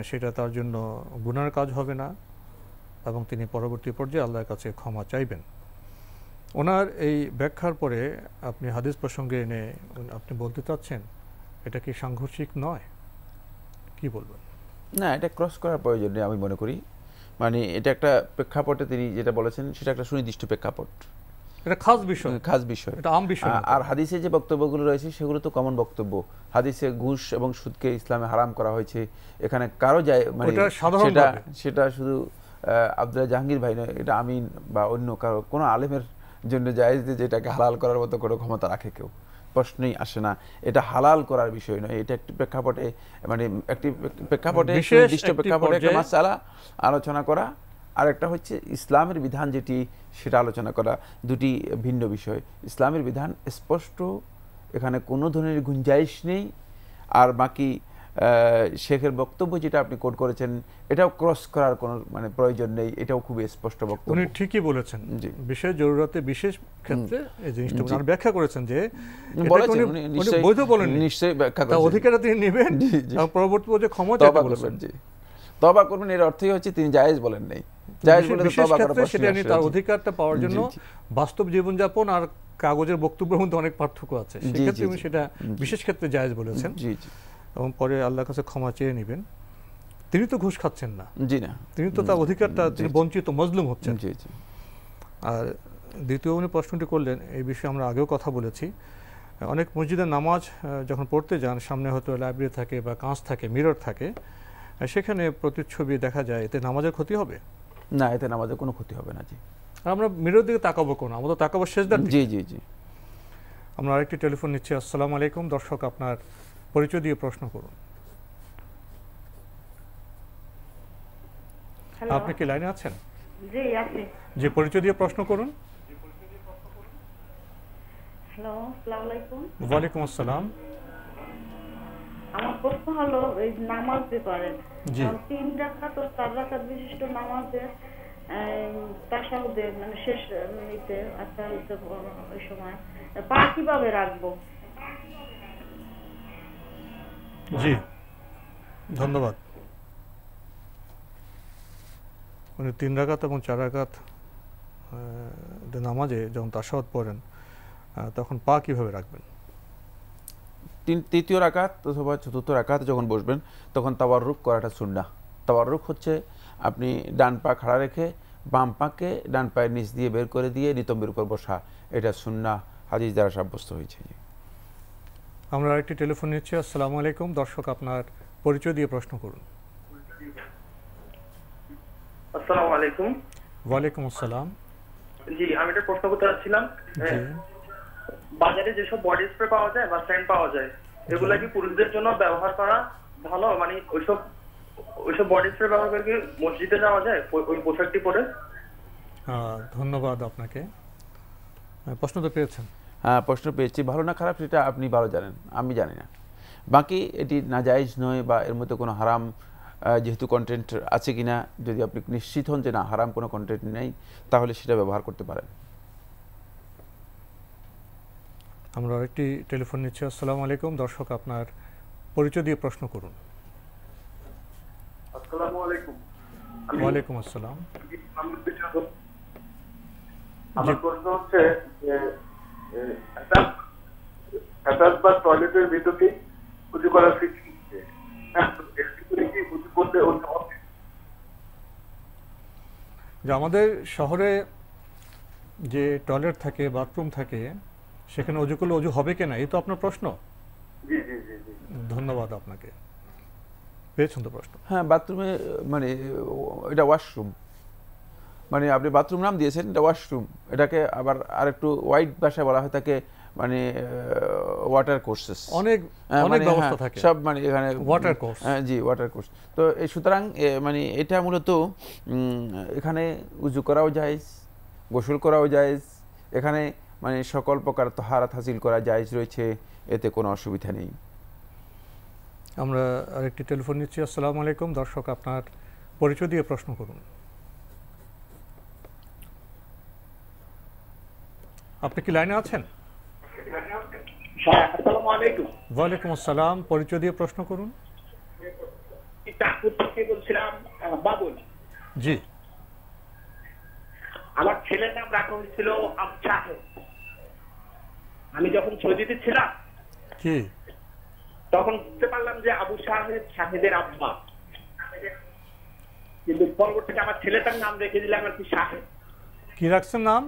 সেটা তার জন্য গুনার কাজ হবে না এবং তিনি পরবর্তী পর্যায়ে আল্লাহর কাছে ক্ষমা চাইবেন। ওনার এই ব্যাখ্যার পরে আপনি হাদিস প্রসঙ্গে এনে আপনি বলতে চাচ্ছেন এটা কি সাংঘর্ষিক নয়? কি বলবেন? না, এটা ক্রস করার প্রয়োজন নেই আমি মনে করি। মানে এটা একটা প্রেক্ষাপটে তিনি যেটা বলেছেন সেটা একটা সুনির্দিষ্ট প্রেক্ষাপট, এটা খাস বিষয়, খাস বিষয়, এটা আম বিষয়। আর হাদিসে যে বক্তব্যগুলো রয়েছে সেগুলো তো কমন বক্তব্য। হাদিসে ঘুষ এবং সুদকে ইসলামে হারাম করা হয়েছে, এখানে কারো যায় মানে সেটা শুধু আব্দুল্লাহ জাহাঙ্গীর ভাই নয়, এটা আমিন বা অন্য কারো কোনো আলেমের জন্য জায়েজ যে যেটাকে হালাল করার মতো কোনো ক্ষমতা রাখে কেউ, প্রশ্নই আসে না। এটা হালাল করার বিষয় নয়, এটা একটি প্রেক্ষাপটে মানে একটি প্রেক্ষাপটে নির্দিষ্ট প্রেক্ষাপটে একটা মাসআলা আলোচনা করা, আর একটা হচ্ছে ইসলামের বিধান যেটি সেটা আলোচনা করা, দুটি ভিন্ন বিষয়। ইসলামের বিধান স্পষ্ট, এখানে কোনো ধরনের গুঞ্জাইশ নেই। আর বাকি শেখের বক্তব্য যেটা আপনি কোট করেছেন এটাও ক্রস করার কোনো মানে প্রয়োজন নেই, এটাও খুবই স্পষ্ট বক্তব্য। উনি ঠিকই বলেছেন, বিশেষ জরুরতে বিশেষ ক্ষেত্রে এই জিনিসটা উনি ব্যাখ্যা করেছেন যে বলেছেন উনি নিশ্চয়ই বৈধ বলেন, নিশ্চয়ই ব্যাখ্যা করেছেন, অধিকার তিনি নেবেন, পরবর্তী পর্যায়ে ক্ষমা চাইতে বলেছেন। জি, তওবা করবেন এর অর্থই হচ্ছে তিনি জায়েজ বলেন নাই, জায়েজ বলে তো তওবা করার প্রশ্ন সেটা তার অধিকারটা পাওয়ার জন্য বাস্তব জীবনযাপন আর কাগজের বক্তব্যের মধ্যে অনেক পার্থক্য আছে, সেক্ষেত্রে উনি সেটা বিশেষ ক্ষেত্রে জায়েজ বলেছেন। জি জি, এবং পরে আল্লাহর কাছে ক্ষমা চেয়ে নেবেন। তিনি তো ঘুষ খাচ্ছেন না, জি না, তিনি তো তার অধিকারটা তিনি বঞ্চিত মজলুম হচ্ছেন। জি জি। আর দ্বিতীয় উনি প্রশ্নটি করলেন, এই বিষয়ে আমরা আগেও কথা বলেছি, অনেক মসজিদের নামাজ যখন পড়তে যান সামনে হয়তো লাইব্রেরি থাকে বা কাঁচ থাকে, মিরর থাকে, সেখানে প্রতিচ্ছবি দেখা যায়, এতে নামাজের ক্ষতি হবে? না, এতে নামাজের কোনো ক্ষতি হবে না। জি, আমরা মিরর দিকে তাকাবো কোন, আমরা তো তাকাবো সেজদার দিকে। জি জি জি। আমরা আরেকটি টেলিফোন নিচ্ছি। আসসালামু আলাইকুম, দর্শক আপনার পরিচয় দিয়ে প্রশ্ন করুন। আপনি কি লাইনে আছেন? জি আছি। জি, পরিচয় দিয়ে প্রশ্ন করুন। হ্যালো, আসসালামু আলাইকুম। ওয়ালাইকুম আসসালাম। আমার প্রশ্ন হলো এই নামাজ যে করেন, জি, 3 রাকাত ও 4 রাকাত বিশিষ্ট নামাজে তাশাহুদে মানে শেষ মিনিটে আতাহিয়াতে ওই সময় পা কিভাবে রাখবো? জি ধন্যবাদ। উনি 3 রাকাত এবং 4 রাকাত নামাজে যখন তাশাহুদ পড়েন তখন পা কিভাবে রাখবেন? তৃতীয় রাকাত অথবা চতুর্থ রাকাত যখন বসবেন তখন তাওয়াররুক করাটা সুন্নাহ। তাওয়াররুক হচ্ছে আপনি ডান পা খাড়া রেখে বাম পাকে ডান পায়ের নিচ দিয়ে বের করে দিয়ে নিতম্বের উপর বসা, এটা সুন্নাহ, হাদিস দ্বারা সাব্যস্ত হয়েছে। আমরা আরেকটি টেলিফোন নিচ্ছি। আসসালামু আলাইকুম, দর্শক আপনার পরিচয় দিয়ে প্রশ্ন করুন। আসসালামু আলাইকুম। ওয়ালাইকুম আসসালাম। জি, আমি একটা প্রশ্ন করতে চাচ্ছিলাম, বাজারে যেসব বডি স্প্রে পাওয়া যায় বা সেন্ট পাওয়া যায়, এগুলা কি পুরুষদের জন্য ব্যবহার করা ভালো? মানে ওইসব বডি স্প্রে ব্যবহার করে কি মসজিদে যাওয়া যায় ওই পোশাকটি পরে? ধন্যবাদ আপনাকে, প্রশ্ন তো পেয়েছেন। হ্যাঁ, প্রশ্ন পেয়েছি। ভালো না খারাপ সেটা আপনি ভালো জানেন, আমি জানি না। বাকি এটি নাজায়েজ নয় বা এর মধ্যে কোনো হারাম যেহেতু কন্টেন্ট আছে কিনা, যদি আপনি নিশ্চিত হন যে না হারাম কোনো কন্টেন্ট নেই, তাহলে সেটা ব্যবহার করতে পারেন। আমরা আরেকটি টেলিফোন নিচ্ছি। আসসালামু আলাইকুম, দর্শক আপনার পরিচয় দিয়ে প্রশ্ন করুন। আসসালামু আলাইকুম। ওয়ালাইকুম আসসালাম। আমার প্রশ্ন হচ্ছে যে অ্যাটাচ বা টয়লেটের ভিতরে উজু করার যে আমাদের শহরে যে টয়লেট থাকে, বাথরুম থাকে, সেখানে অজু করলে অজু হবে কিনা, এই তো আপনার প্রশ্ন। জি জি জি জি, ধন্যবাদ আপনাকে, পেয়েছেন তো প্রশ্ন। হ্যাঁ, বাথরুমে মানে এটা ওয়াশরুম, মানে আপনি বাথরুম নাম দিয়েছেন, এটা ওয়াশরুম। এটাকে আবার আরেকটু ওয়াইড ভাষায় বলা হয় থাকে মানে ওয়াটার কোর্সেস, অনেক ব্যবস্থা থাকে সব, মানে এখানে ওয়াটার কোর্স। জি, ওয়াটার কোর্স। তো সুতরাং মানে এটা মূলত এখানে উজু করাও জায়েজ, গোসল করাও জায়েজ, এখানে মানে সকল প্রকার তাহারাত হাসিল করা জায়েজ রয়েছে, এতে কোনো অসুবিধা নেই। আমরা আরেকটি টেলিফোন নিচ্ছি। আসসালামু আলাইকুম, দর্শক আপনার পরিচয় দিয়ে প্রশ্ন করুন। আপনি কি লাইনে আছেন? আসসালামু আলাইকুম। ওয়ালাইকুম আসসালাম, পরিচয় দিয়ে প্রশ্ন করুন। বলছিলাম বাবুল। জি, আমার ছেলের নাম রাখা হয়েছিল আবু শাহেদ। আমি যখন সৌদিতে ছিলাম কি তখন বুঝতে পারলাম যে আবু শাহেদ শাহেদের আব্বা, কিন্তু পরবর্তীতে আমার ছেলেটার নাম রেখে দিলাম আর কি শাহেদ। কি রাখছেন নাম?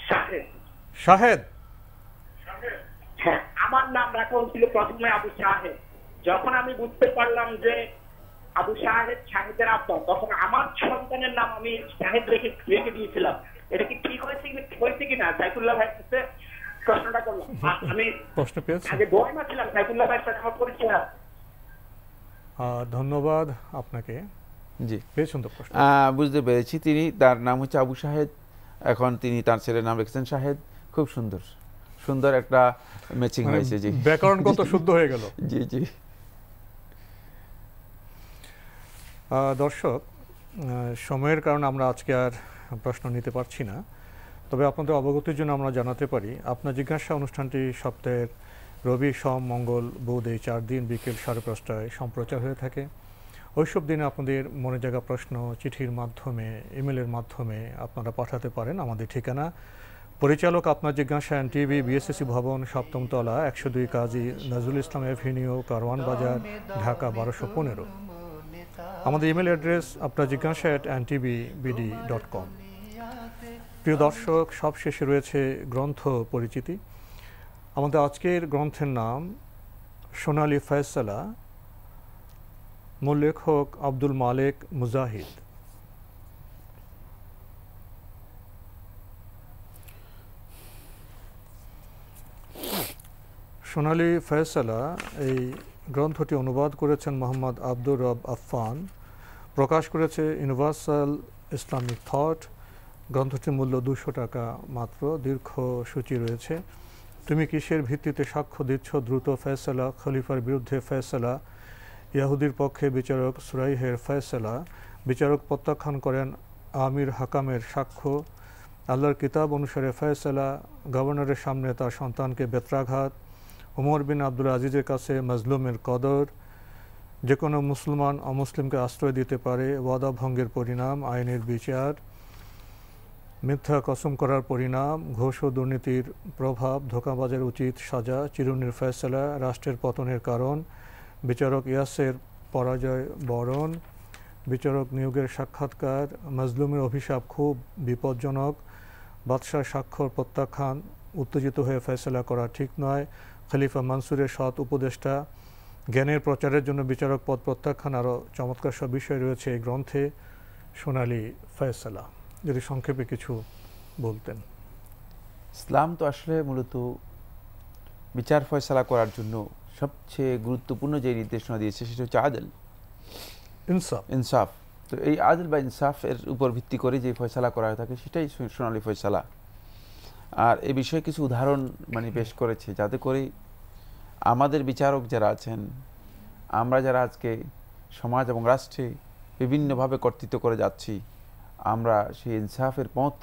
শাহেদ। শাহেদ? হ্যাঁ, আমার নাম রাখা হয়েছিল প্রথমে আবু শাহেদ। যখন আমি বুঝতে পারলাম যে আবু শাহেদ শাহেদের আব্বা, তখন আমার সন্তানের নাম আমি শাহেদ রেখে দিয়েছিলাম। এটা কি ঠিক হয়েছে কিনা সাইফুল্লাহ ভাই কাছে প্রশ্নটা করলাম। আমি প্রশ্ন পেয়েছি, আগে দোয়া মারছিলাম সাইফুল্লাহ ভাইয়ের সাথে আমার পরিচয়। ধন্যবাদ আপনাকে। জি, পেয়েছেন তো প্রশ্ন? বুঝতে পেরেছি। তিনি, তার নাম হচ্ছে আবু শাহেদ, এখন তিনি তার ছেলের নাম রেখেছেন শাহেদ। খুব সুন্দর সুন্দর একটা ম্যাচিং হয়েছে। জি, ব্যাকরণগত শুদ্ধ হয়ে গেল। জি জি। দর্শক, সময়ের কারণে আমরা আজকে আর প্রশ্ন নিতে পারছি না, তবে আপনাদের অবগতির জন্য আমরা জানাতে পারি আপনার জিজ্ঞাসা অনুষ্ঠানটি সপ্তাহের রবি, সোম, মঙ্গল, বুধ এই 4 দিন বিকেল 5:30টায় সম্প্রচার হয়ে থাকে। ওইসব দিনে আপনাদের মনে জাগা প্রশ্ন চিঠির মাধ্যমে, ইমেলের মাধ্যমে আপনারা পাঠাতে পারেন। আমাদের ঠিকানা পরিচালক আপনার জিজ্ঞাসা, এনটিভি, বিএসএসসি ভবন, 7ম তলা, 102 কাজী নজরুল ইসলাম এভিনিউ, কারওয়ান বাজার, ঢাকা 1215। আমাদের ইমেল অ্যাড্রেস আপনার জিজ্ঞাসা @ntbbd.com। প্রিয় দর্শক, সব শেষে রয়েছে গ্রন্থ পরিচিতি। আমাদের আজকের গ্রন্থের নাম সোনালী ফয়সালা, মূল লেখক আব্দুল মালেক মুজাহিদ। সোনালী ফয়সালা এই গ্রন্থটি অনুবাদ করেছেন মোহাম্মদ আব্দুর রব আফফান, প্রকাশ করেছে ইউনিভার্সাল ইসলামিক থট। গ্রন্থটির মূল্য 200 টাকা মাত্র। দীর্ঘ সূচি রয়েছে। তুমি কিসের ভিত্তিতে সাক্ষ্য দিচ্ছ? দ্রুত ফয়সালা, খলিফার বিরুদ্ধে ফয়সালা, ইয়াহুদির পক্ষে বিচারক সুরাইহের ফয়সালা। বিচারক প্রত্যাখ্যান করেন আমির হাকামের সাক্ষ্য। আল্লাহর কিতাব অনুসারে ফয়সালা, গভর্নরের সামনে তার সন্তানকে বেত্রাঘাত। ওমর বিন আব্দুল আজিজের কাছে মাজলুমের কদর। যে কোনো মুসলমান অমুসলিমকে আশ্রয় দিতে পারে। ওয়াদা ভঙ্গের পরিণাম, আইনের বিচার। মিথ্যা কসম করার পরিণাম, ঘুষ ও দুর্নীতির প্রভাব, ধোঁকাবাজের উচিত সাজা। চিরুনির ফয়সালা, রাষ্ট্রের পতনের কারণ। বিচারক ইয়াসের পরাজয় বরণ। বিচারক নিয়োগের সাক্ষাৎকার। মাজলুমের অভিশাপ খুব বিপজ্জনক। বাদশাহ স্বাক্ষর প্রত্যাখ্যান, উত্তেজিত হয়ে ফয়সালা করা ঠিক নয়। খলিফা মানসুরের সৎ উপদেষ্টা। জ্ঞানের প্রচারের জন্য বিচারক পদ প্রত্যাখ্যান। আরও চমৎকার সব বিষয় রয়েছে এই গ্রন্থে সোনালী ফয়সালা। যদি সংক্ষেপে কিছু বলতেন। ইসলাম তো আসলে মূলত বিচার ফয়সালা করার জন্য সবচেয়ে গুরুত্বপূর্ণ যে নির্দেশনা দিয়েছে সেটা হচ্ছে আদল, ইনসাফ। ইনসাফ। তো এই আদল বা ইনসাফের উপর ভিত্তি করে যে ফয়সালা করা হয়ে থাকে সেটাই সোনালী ফয়সালা। আর এই বিষয়ে কিছু উদাহরণ পেশ করেছে, যাতে করে আমাদের বিচারক যারা আছেন, আমরা যারা আজকে সমাজ এবং রাষ্ট্রে বিভিন্নভাবে কর্তৃত্ব করে যাচ্ছি, আমরা সেই ইনসাফের পথ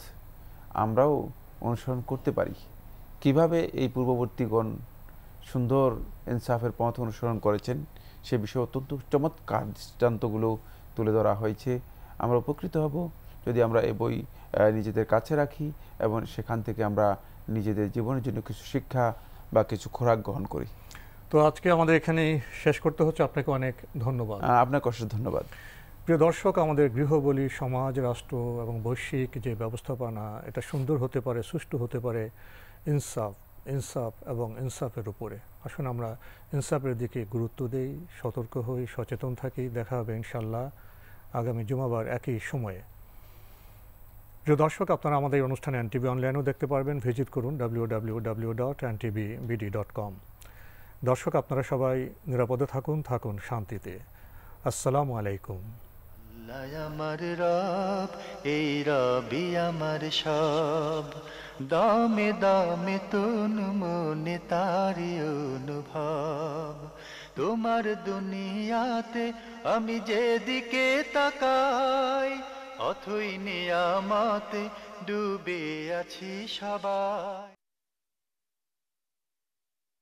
আমরাও অনুসরণ করতে পারি। কিভাবে এই পূর্ববর্তীগণ সুন্দর ইনসাফের পথ অনুসরণ করেছেন সে বিষয়ে অত্যন্ত চমৎকার দৃষ্টান্তগুলো তুলে ধরা হয়েছে। আমরা উপকৃত হব যদি আমরা এই বই নিজেদের কাছে রাখি এবং সেখান থেকে আমরা নিজেদের জীবনের জন্য কিছু শিক্ষা বা কিছু খোরাক গ্রহণ করি। তো আজকে আমাদের এখানেই শেষ করতে হচ্ছে। আপনাকে অনেক ধন্যবাদ। আপনাকে অশেষ ধন্যবাদ। প্রিয় দর্শক, আমাদের গৃহবলী, সমাজ, রাষ্ট্র এবং বৈশ্বিক যে ব্যবস্থাপনা, এটা সুন্দর হতে পারে, সুষ্ঠু হতে পারে ইনসাফ এবং ইনসাফের উপরে। আসুন আমরা ইনসাফের দিকে গুরুত্ব দেই, সতর্ক হই, সচেতন থাকি। দেখা হবে ইনশাল্লাহ আগামী জুমাবার একই সময়ে। প্রিয় দর্শক, আপনারা আমাদের এই অনুষ্ঠানে এনটিভি অনলাইনেও দেখতে পারবেন। ভিজিট করুন www.ntbbd.com। দর্শক, আপনারা সবাই নিরাপদে থাকুন শান্তিতে। আসসালামু আলাইকুম। আমার রব, এই রবি আমার সব, দামে দামে তুন মনে তারি অনুভব। তোমার দুনিয়াতে আমি যেদিকে তাকাই, অথই নিয়ামতে ডুবে আছি সবাই।